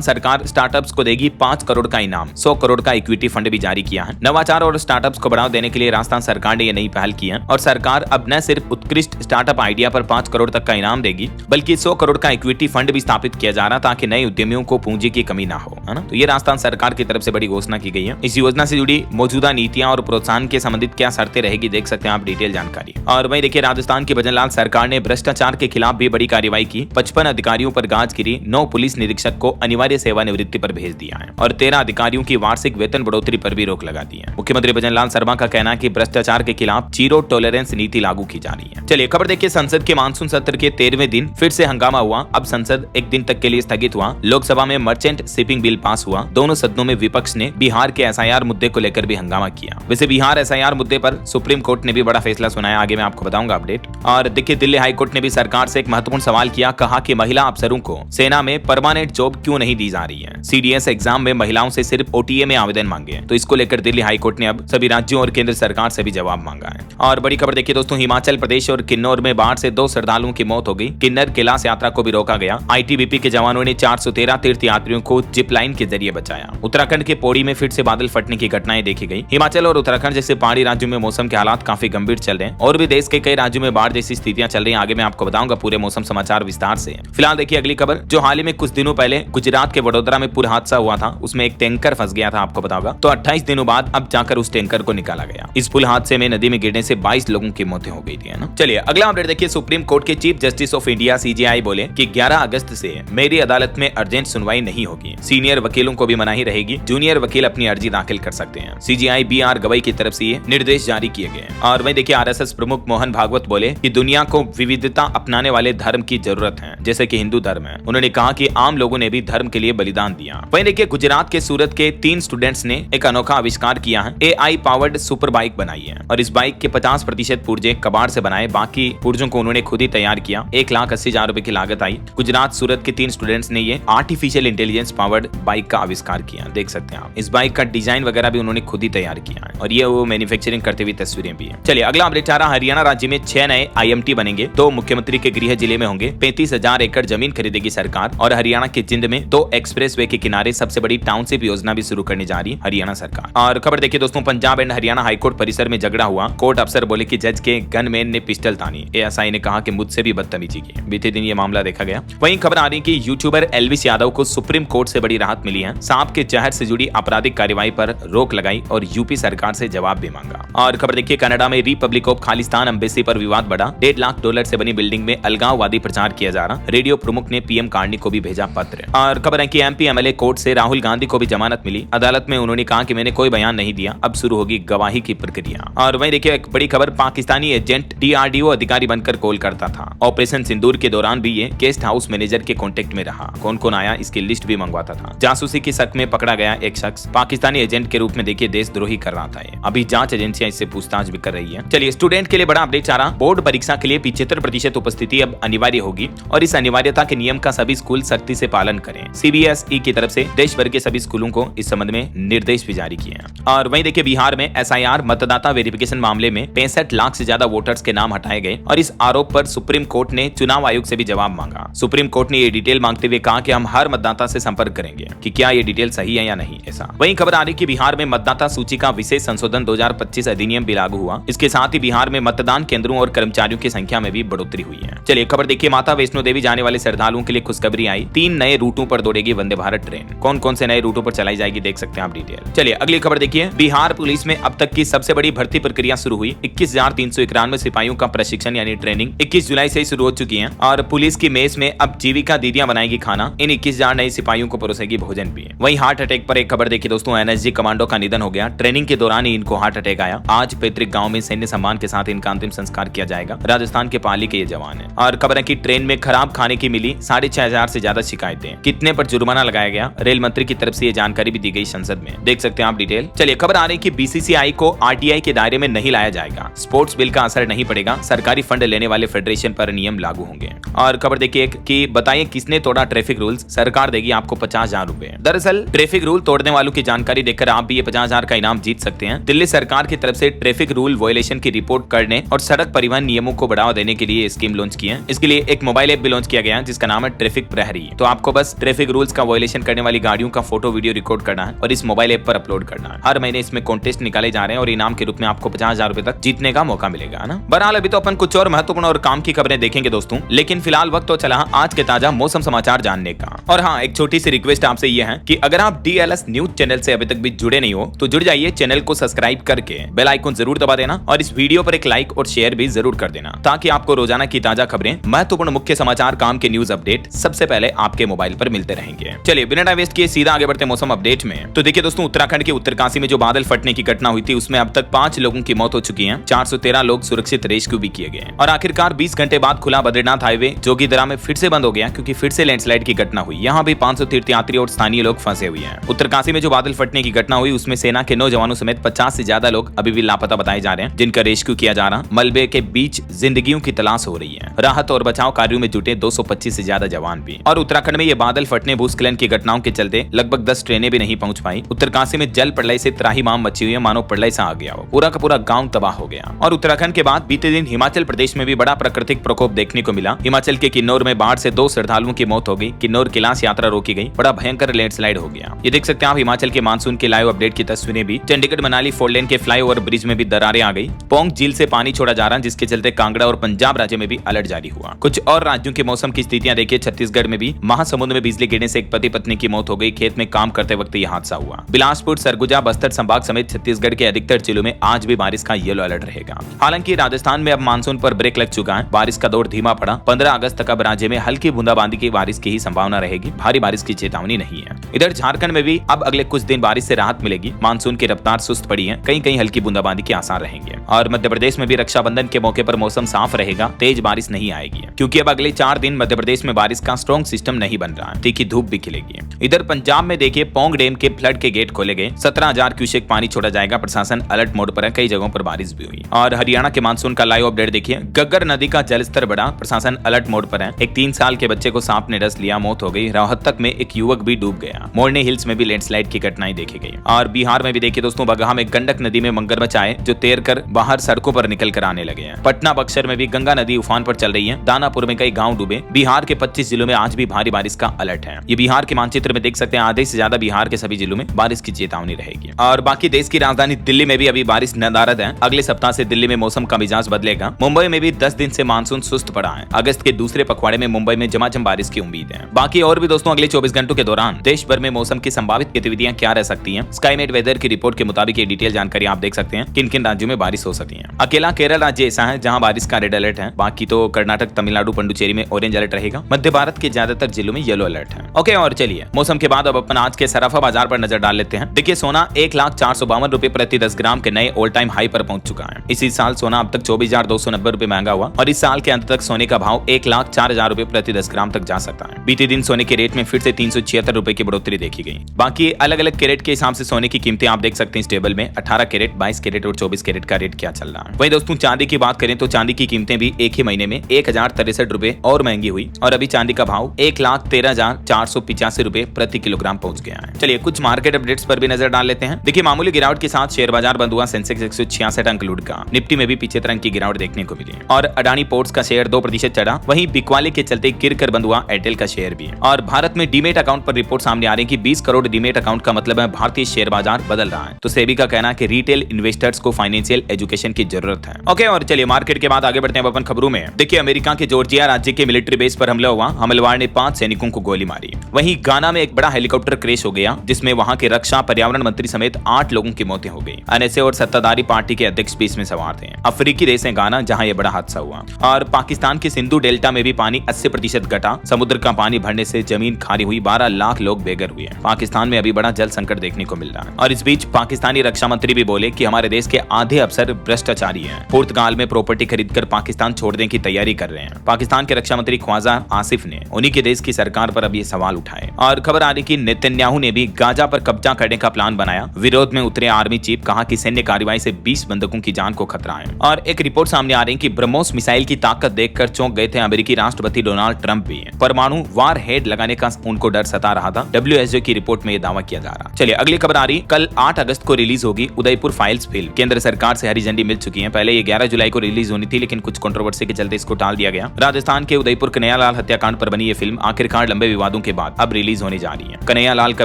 सरकार स्टार्टअप्स को देगी 5 करोड़ का इनाम, 100 करोड़ का इक्विटी फंड भी जारी किया है। नवाचार और स्टार्टअप्स को बढ़ावा देने के लिए राजस्थान सरकार ने यह नई पहल की है और सरकार अब न सिर्फ उत्कृष्ट स्टार्टअप आइडिया पर 5 करोड़ तक का इनाम देगी, बल्कि 100 करोड़ का इक्विटी फंड भी स्थापित किया जा रहा ताकि नए उद्यमियों को पूंजी की कमी ना हो, है ना। तो ये राजस्थान सरकार की तरफ से बड़ी घोषणा की गई है। इस योजना से जुड़ी मौजूदा नीतियां और प्रोत्साहन के संबंधित क्या शर्तें रहेगी, देख सकते हैं आप डिटेल जानकारी। और वहीं देखिए, राजस्थान की भजनलाल सरकार ने भ्रष्टाचार के खिलाफ भी बड़ी कार्रवाई की। 55 अधिकारियों पर गाज गिरी, 9 पुलिस निरीक्षक को अनिवार्य सेवानिवृत्ति पर भेज दिया है और 13 अधिकारियों की वार्षिक वेतन बढ़ोतरी पर भी रोक लगा दी है। मुख्यमंत्री भजनलाल शर्मा का कहना है कि भ्रष्टाचार के खिलाफ जीरो टॉलरेंस नीति लागू की जा रही है। चलिए खबर देखिए, संसद के मानसून सत्र के 13वें दिन फिर से हंगामा हुआ। अब संसद एक दिन तक के लिए स्थगित हुआ। लोकसभा में मर्चेंट शिपिंग बिल पास हुआ। दोनों सदनों में विपक्ष ने बिहार के एसआईआर मुद्दे को लेकर भी हंगामा किया। वैसे बिहार एसआईआर मुद्दे पर सुप्रीम कोर्ट ने भी बड़ा फैसला सुनाया, आगे मैं आपको बताऊंगा अपडेट। और देखिए, दिल्ली हाई कोर्ट ने भी सरकार से एक महत्वपूर्ण सवाल किया, कहा कि महिला अफसरों को सेना में परमानेंट जॉब क्यों नहीं दी जा रही है। सीडीएस एग्जाम में महिलाओं से सिर्फ ओटीए में आवेदन मांगे, तो इसको लेकर दिल्ली हाई कोर्ट ने अब सभी राज्यों और केंद्र सरकार से भी जवाब मांगा है। और बड़ी खबर देखिए दोस्तों, हिमाचल प्रदेश और किन्नौर में बाढ़ से 2 श्रद्धालुओं की मौत हो गई। किन्नर कैलाश यात्रा को भी रोका गया। आईटीबीपी के जवानों ने 413 तीर्थ यात्रियों को जिप लाइन के जरिए बचाया। उत्तराखंड के पौड़ी में फिर से बादल फटने की घटनाएं देखी गई। हिमाचल और उत्तराखंड जैसे पहाड़ी राज्यों में मौसम के हालात काफी गंभीर चल रहे हैं और भी देश के कई राज्यों में बाढ़ जैसी स्थितियां चल रही हैं। आगे मैं आपको बताऊंगा पूरे मौसम समाचार विस्तार से। फिलहाल देखिए अगली खबर, जो हाल ही में कुछ दिनों पहले गुजरात के वडोदरा में पूरा हादसा हुआ था, उसमें एक टैंकर फंस गया था, आपको बताऊंगा। तो 28 दिनों बाद अब जाकर उस टैंकर को निकाला गया। इस पुल हादसे में नदी में गिरने से 22 लोगों की मौतें हो गई थी, है ना। चलिए अगला अपडेट देखिए, सुप्रीम कोर्ट के chief justice of India CJI बोले कि 11 अगस्त से मेरी अदालत में अर्जेंट सुनवाई नहीं होगी। सीनियर वकीलों को भी मनाही रहेगी, जूनियर वकील अपनी अर्जी दाखिल कर सकते हैं। सीजेआई बीआर गवई की तरफ से ये निर्देश जारी किए गए। और वहीं देखिए, आरएसएस प्रमुख मोहन भागवत बोले कि दुनिया को विविधता अपनाने वाले धर्म की जरूरत है, जैसे कि हिंदू धर्म है। उन्होंने कहा कि आम लोगों ने भी धर्म के लिए बलिदान दिया। वहीं देखिए, गुजरात के सूरत के 3 स्टूडेंट्स ने एक अनोखा आविष्कार किया है। एआई पावर्ड सुपर बाइक बनाई है और इस बाइक के 50% पुर्जे कबाड़ से बनाए, बाकी पुर्जों को उन्होंने खुद ही तैयार किया। 1,80,000 रुपए की लागत आई। गुजरात सूरत के 3 स्टूडेंट्स ने ये आर्टिफिशियल इंटेलिजेंस पावर्ड बाइक का आविष्कार किया, देख सकते हैं आप। इस बाइक का डिजाइन वगैरह भी उन्होंने खुद ही तैयार किया है और ये वो मैन्युफैक्चरिंग करते हुए तस्वीरें भी है। चलिए अगला अपडेट आ रहा, हरियाणा राज्य में 6 नए आईएमटी बनेंगे। 2 मुख्यमंत्री के गृह जिले में होंगे। 35,000 एकड़ जमीन खरीदेगी सरकार और हरियाणा के जिंद में 2 एक्सप्रेसवे के किनारे सबसे बड़ी टाउनशिप योजना भी शुरू करने जा रही है हरियाणा सरकार। और खबर देखिए दोस्तों, पंजाब एंड हरियाणा हाईकोर्ट परिसर में झगड़ा हुआ। कोर्ट अफसर बोले कि जज के गनमैन ने पिस्टल तानी। एएसआई ने कहा कि मुझसे भी बदतमीजी की। बीते दिन ये मामला देखा गया। वहीं खबर आ रही कि यूट्यूबर एल्विस यादव को सुप्रीम कोर्ट से बड़ी राहत मिली है। सांप के जहर से जुड़ी आपराधिक कार्रवाई पर रोक लगाई और यूपी सरकार से जवाब भी मांगा। और खबर देखिए, कनाडा में रिपब्लिक ऑफ खालिस्तान एम्बेसी पर विवाद बढ़ा। $1.5 लाख से बनी बिल्डिंग में अलगाववादी प्रचार किया जा रहा। रेडियो प्रमुख ने पीएम कार्नी को भी भेजा पत्र। और खबर है कि एमपी एमएलए कोर्ट से राहुल गांधी को भी जमानत मिली। अदालत में उन्होंने कहा कि मैंने कोई बयान नहीं दिया, अब शुरू होगी गवाही की प्रक्रिया। और वहीं देखिए एक बड़ी खबर, पाकिस्तानी एजेंट डीआरडीओ अधिकारी बनकर कॉल करता था। ऑपरेशन सिंदूर के दौरान भी ये गेस्ट हाउस मैनेजर के कांटेक्ट में रहा। कौन कौन आया इसकी लिस्ट भी मंगवाता था। जासूसी की शक में पकड़ा गया एक शख्स पाकिस्तानी एजेंट के रूप में देखिए देशद्रोही कर रहा था। अभी जांच एजेंसियां इससे पूछताछ भी कर रही है। चलिए स्टूडेंट के लिए बड़ा अपडेट आ रहा, बोर्ड परीक्षा के लिए 75% उपस्थिति अब अनिवार्य होगी और इस अनिवार्यता के नियम का सभी स्कूल सख्ती से पालन करें। सीबीएसई की तरफ से देश भर के सभी स्कूलों को इस संबंध में निर्देश भी जारी किए हैं। और वहीं देखिए, बिहार में एसआईआर मतदाता वेरिफिकेशन मामले में 65 लाख से ज्यादा वोटर्स के नाम हटाए गए और इस आरोप पर सुप्रीम कोर्ट ने चुनाव आयोग से भी जवाब मांगा। सुप्रीम कोर्ट ने ये डिटेल मांगते हुए कहा कि हम हर मतदाता से संपर्क करेंगे कि क्या ये डिटेल सही है या नहीं। ऐसा वहीं खबर आ रही कि बिहार में मतदाता सूची का विशेष संशोधन 2025 अधिनियम भी लागू हुआ। इसके साथ ही बिहार में मतदान केंद्रों और कर्मचारियों की संख्या में भी बढ़ोतरी हुई है। चलिए खबर देखिए, माता वैष्णो देवी जाने वाले श्रद्धालुओं के लिए खुशखबरी आई। 3 नए रूटों पर दौड़ेगी वंदे भारत ट्रेन। कौन कौन से नए रूटों पर चलाई जाएगी देख सकते हैं आप डिटेल। चलिए अगली खबर देखिए, बिहार पुलिस में अब तक की सबसे बड़ी भर्ती प्रक्रिया शुरू हुई। 21,391 सिपाहियों का प्रशिक्षण यानी ट्रेनिंग 21 जुलाई से शुरू हो चुकी है और पुलिस की मेस में अब जीविका दीदियां बनाएगी खाना। इन 21,000 नए सिपाहियों को परोसेगी भोजन भी। वहीं हार्ट अटैक पर एक खबर देखिए दोस्तों, एनएसजी कमांडो का निधन हो गया। ट्रेनिंग के दौरान ही इनको हार्ट अटैक आया। आज पैतृक गांव में सैन्य सम्मान के साथ इनका अंतिम संस्कार किया जाएगा। राजस्थान के पाली के ये जवान है। और खबर है कि ट्रेन में खराब खाने की मिली 6,500 से ज्यादा शिकायतें। कितने पर जुर्माना लगाया गया, रेल मंत्री की तरफ से ये जानकारी भी दी गई संसद में, देख सकते हैं आप डिटेल। चलिए खबर आ रही कि बीसीसीआई को आरटीआई के दायरे में नहीं लाया जाएगा। स्पोर्ट्स बिल का असर नहीं पड़ेगा। सरकारी फंड लेने वाले फेडरेशन पर नियम लागू होंगे। और खबर देखिए कि बताइए किसने तोड़ा ट्रैफिक रूल्स, सरकार देगी आपको 50,000 रुपए। दरअसल ट्रैफिक रूल तोड़ने वालों की जानकारी देकर आप भी ये 50,000 का इनाम जीत सकते हैं। दिल्ली सरकार की तरफ से ट्रैफिक रूल वायलेशन की रिपोर्ट करने और सड़क परिवहन नियमों को बढ़ावा देने के लिए स्कीम लॉन्च की है। इसके लिए एक मोबाइल ऐप भी लॉन्च किया गया जिसका नाम है ट्रैफिक प्रहरी। तो आपको बस ट्रैफिक रूल्स का वायलेशन करने वाली गाड़ियों का फोटो वीडियो रिकॉर्ड करना है और इस मोबाइल ऐप पर अपलोड करना है। हर महीने इसमें कॉन्टेस्ट निकाले जा रहे हैं और इनाम के रूप में आपको 50,000 रुपए तक जीतने का मौका मिलेगा ना। बहरहाल अभी तो अपन कुछ और महत्वपूर्ण और काम की खबरें देखेंगे दोस्तों, लेकिन फिलहाल वक्त तो चला आज के ताजा मौसम समाचार जानने का। और हाँ, एक छोटी सी रिक्वेस्ट आपसे यह है कि अगर आप DLS न्यूज चैनल से अभी तक भी जुड़े नहीं हो तो जुड़ जाइए, चैनल को सब्सक्राइब करके बेल आइकन जरूर दबा देना और इस वीडियो पर एक लाइक और शेयर भी जरूर कर देना ताकि आपको रोजाना की ताजा खबरें, महत्वपूर्ण मुख्य समाचार, काम के न्यूज अपडेट सबसे पहले आपके मोबाइल पर मिलते रहेंगे। चलिए बिना टाइम वेस्ट किए सीधा आगे बढ़ते मौसम अपडेट में। तो देखिए दोस्तों, उत्तराखंड के उत्तरकाशी में जो बादल फटने की घटना हुई थी उसमें अब तक 5 लोगों की मौत हो चुकी है, 413 लोग सुरक्षित रेस्क्यू भी किए गए और आखिरकार 20 घंटे बाद खुला बद्रीनाथ हाईवे जोगीदरा में फिर से बंद हो गया क्योंकि फिर से लैंडस्लाइड की घटना हुई। यहाँ भी 500 तीर्थयात्री और स्थानीय लोग फंसे हुए हैं। उत्तरकाशी में जो बादल फटने की घटना हुई उसमें सेना के 9 जवानों समेत 50 से ज्यादा लोग अभी भी लापता बताए जा रहे हैं, जिनका रेस्क्यू किया जा रहा। मलबे के बीच जिंदगियों की तलाश हो रही है। राहत और बचाव कार्यों में जुटे 225 से ज्यादा जवान भी। और उत्तराखंड में ये बादल फटने, भूस्खलन की घटनाओं के चलते लगभग 10 ट्रेनें भी नहीं पहुंच पाई। उत्तरकाशी में जल प्रलय से त्राहिमाम मची हुई है, मानो प्रलय सा आ गया हो, पूरा का पूरा गांव तबाह हो गया। और उत्तराखंड के बाद बीते दिन हिमाचल प्रदेश में भी बड़ा प्राकृतिक प्रकोप देखने को मिला। हिमाचल के किन्नौर में बाढ़ से 2 श्रद्धालुओं की मौत हो गई। किन्नौर कैलाश यात्रा रोकी गई, बड़ा भयंकर लैंडस्लाइड हो गया। ये देख सकते हैं आप हिमाचल के मानसून के लाइव अपडेट की तस्वीरें भी। चंडीगढ़ मनाली 4 लेन के फ्लाईओवर ब्रिज में भी दरारें आ गई। पोंग झील से पानी छोड़ा जा रहा है, जिसके चलते कांगड़ा और पंजाब राज्य में भी अलर्ट जारी हुआ। कुछ और राज्यों के मौसम की स्थितियां देखिए। छत्तीसगढ़ में भी महासमुंद में बिजली गिरने से एक पति पत्नी की मौत हो गई। खेत में काम करते वक्त यह हादसा हुआ। बिलासपुर, सरगुजा, बस्तर संभाग समेत छत्तीसगढ़ के अधिकतर जिलों में आज भी बारिश का येलो अलर्ट रहेगा। हालांकि राजस्थान में अब मानसून पर ब्रेक लग चुका है, बारिश का दौर धीमा पड़ा। 15 अगस्त तक अब राज्य में हल्की बूंदाबांदी की बारिश की ही संभावना रहेगी, भारी बारिश की चेतावनी नहीं है। इधर झारखंड में भी अब अगले कुछ दिन बारिश से राहत मिलेगी। मानसून की रफ्तार सुस्त पड़ी है, कहीं कहीं हल्की बूंदाबांदी के आसार रहेंगे। और मध्य प्रदेश में भी रक्षाबंधन के मौके पर मौसम साफ रहेगा, तेज बारिश नहीं आएगी क्योंकि अब अगले 4 दिन मध्य प्रदेश में बारिश का स्ट्रॉन्ग सिस्टम नहीं बन रहा है, तीखी धूप भी खिलेगी। इधर पंजाब में देखिए, पोंग डैम के फ्लड के गेट खोले गए, 17,000 क्यूसेक पानी छोड़ा जाएगा। प्रशासन अलर्ट मोड पर है, कई जगहों पर बारिश भी हुई। और हरियाणा के मानसून का लाइव अपडेट देखिए। गग्गर नदी का जलस्तर बढ़ा, प्रशासन अलर्ट मोड पर है। एक 3 साल के बच्चे को सांप ने डस लिया, मौत हो गई। रोहतक में एक युवक भी डूब गया। मोरनी हिल्स में भी लैंडस्लाइड की घटनाएं देखी गई। और बिहार में भी देखिए दोस्तों, बगहा में गंडक नदी में मगरमच्छ आए जो तैर कर बाहर सड़कों पर निकल कर आने लगे हैं। पटना बक्सर में भी गंगा नदी उफान पर चल रही है। दानापुर में कई गांव डूबे। बिहार के 25 जिलों में आज भी भारी बारिश का अलर्ट है। ये बिहार के मानचित्र में देख सकते हैं, आधे से ज्यादा बिहार के सभी जिलों में बारिश की चेतावनी रहेगी। और बाकी देश की राजधानी दिल्ली में भी अभी बारिश नदारद है। अगले सप्ताह से दिल्ली में मौसम का मिजाज बदलेगा। मुंबई में भी 10 दिन से मानसून सुस्त पड़ा है। अगस्त के दूसरे पखवाड़े में मुंबई में झमाझम बारिश की उम्मीद है। बाकी और भी दोस्तों, अगले 24 घंटों के दौरान देश भर में मौसम की संभावित गतिविधियां क्या रह सकती हैं। स्काईमेट वेदर की रिपोर्ट के मुताबिक ये डिटेल जानकारी आप देख सकते हैं किन किन राज्यों में बारिश हो सकती है। अकेला केरल राज्य ऐसा है जहां बारिश का रेड अलर्ट है। बाकी तो कर्नाटक, तमिलनाडु, पुडुचेरी में ऑरेंज अलर्ट रहेगा। मध्य भारत के ज्यादातर जिलों में येलो अलर्ट है। ओके, और चलिए मौसम के बाद अब अपन आज के सराफा बाजार पर नजर डाल लेते हैं। देखिए, सोना 1,0452 रुपए प्रति 10 ग्राम के नए ऑल टाइम हाई पर पहुंच चुका है। इसी साल सोना अब तक 24,290 रुपए महंगा हुआ और इस साल के अंत तक सोने का भाव 1,04,000 रुपए प्रति 10 ग्राम तक जा सकता है। बीते दिन सोने के रेट में फिर से 376 रुपए की बढ़ोतरी देखी गई। बाकी अलग अलग कैरेट के हिसाब से सोने की कीमतें आप देख सकते हैं इस टेबल में। 18 कैरेट, 22 कैरेट और 24 कैरेट का रेट क्या चल रहा है। वही दोस्तों, चांदी की बात करें तो चांदी की कीमतें भी एक ही महीने में 1,063 रुपए और महंगी हुई और अभी चांदी का भाव 1,13,485 रुपए प्रति किलोग्राम पहुंच गया है। चलिए कुछ मार्केट अपडेट्स पर भी नजर डाल लेते हैं। देखिए, मामूली गिरावट के साथ शेयर बाजार बंद हुआ। सेंसेक्स 166 अंक लूट का। निफ्टी में भी पीछे तरंग की गिरावट देखने को मिली और अडानी पोर्ट्स का शेयर 2% चढ़ा। वहीं बिकवाली के चलते गिर कर बंद हुआ एयरटेल का शेयर भी। और भारत में डीमेट अकाउंट पर रिपोर्ट सामने आ रही है कि 20 करोड़ डीमेट अकाउंट का मतलब है भारतीय शेयर बाजार बदल रहा है। तो सेबी का कहना है कि रिटेल इन्वेस्टर्स को फाइनेंशियल एजुकेशन की जरूरत है। ओके, और चलिए मार्केट के बाद आगे बढ़ते हैं अपन खबरों में। देखिए, अमेरिका के जॉर्जिया राज्य के मिलिट्री बेस पर हमला हुआ। हमलावर ने 5 सैनिकों को गोली मारी। वहीं गाना में एक बड़ा हेलीकॉप्टर क्रैश हो गया जिसमें वहां के रक्षा, पर्यावरण मंत्री समेत 8 लोगों की मौतें हो गई। एनएसए और सत्ताधारी पार्टी के अध्यक्ष भी इसमें सवार थे। अफ्रीकी देश है गाना जहां यह बड़ा हादसा हुआ। और पाकिस्तान के सिंधु डेल्टा में भी पानी 80% घटा। समुद्र का पानी भरने से जमीन खाली हुई। 12 लाख लोग बेघर हुए। पाकिस्तान में अभी बड़ा जल संकट देखने को मिल रहा है। और इस बीच पाकिस्तानी रक्षा मंत्री भी बोले कि हमारे देश के आधे अफसर भ्रष्टाचारी हैं। पुर्तगाल में प्रॉपर्टी खरीदकर पाकिस्तान छोड़ने की तैयारी कर रहे हैं। पाकिस्तान के रक्षा मंत्री ख्वाजा आसिफ ने उन्हीं के देश की सरकार पर अब ये सवाल उठाए। और खबर आ रही कि नेतन्याहू ने भी गाजा पर कब्जा करने का प्लान बनाया। विरोध में उतरे आर्मी चीफ, कहा कि सैन्य कार्रवाई से 20 बंधकों की जान को खतरा है। और एक रिपोर्ट सामने आ रही है कि ब्रह्मोस मिसाइल की ताकत देखकर चौंक गए थे अमेरिकी राष्ट्रपति डोनाल्ड ट्रंप भी। परमाणु वार हेड लगाने का उनको डर सता रहा था। WHO की रिपोर्ट में यह दावा किया जा रहा। चलिए अगली खबर आ रही, कल 8 अगस्त को रिलीज होगी उदयपुर फाइल्स फिल्म। केंद्र सरकार से हरी झंडी मिल चुकी है। पहले ये 11 जुलाई को रिलीज होनी थी लेकिन कुछ कंट्रोवर्सी के चलते इसको टाल दिया गया। राजस्थान के उदयपुर कन्हैयालाल हत्याकांड पर बनी ये फिल्म आखिरकार लंबे विवादों के बाद अब रिलीज होने जा रही है। कन्हैया लाल का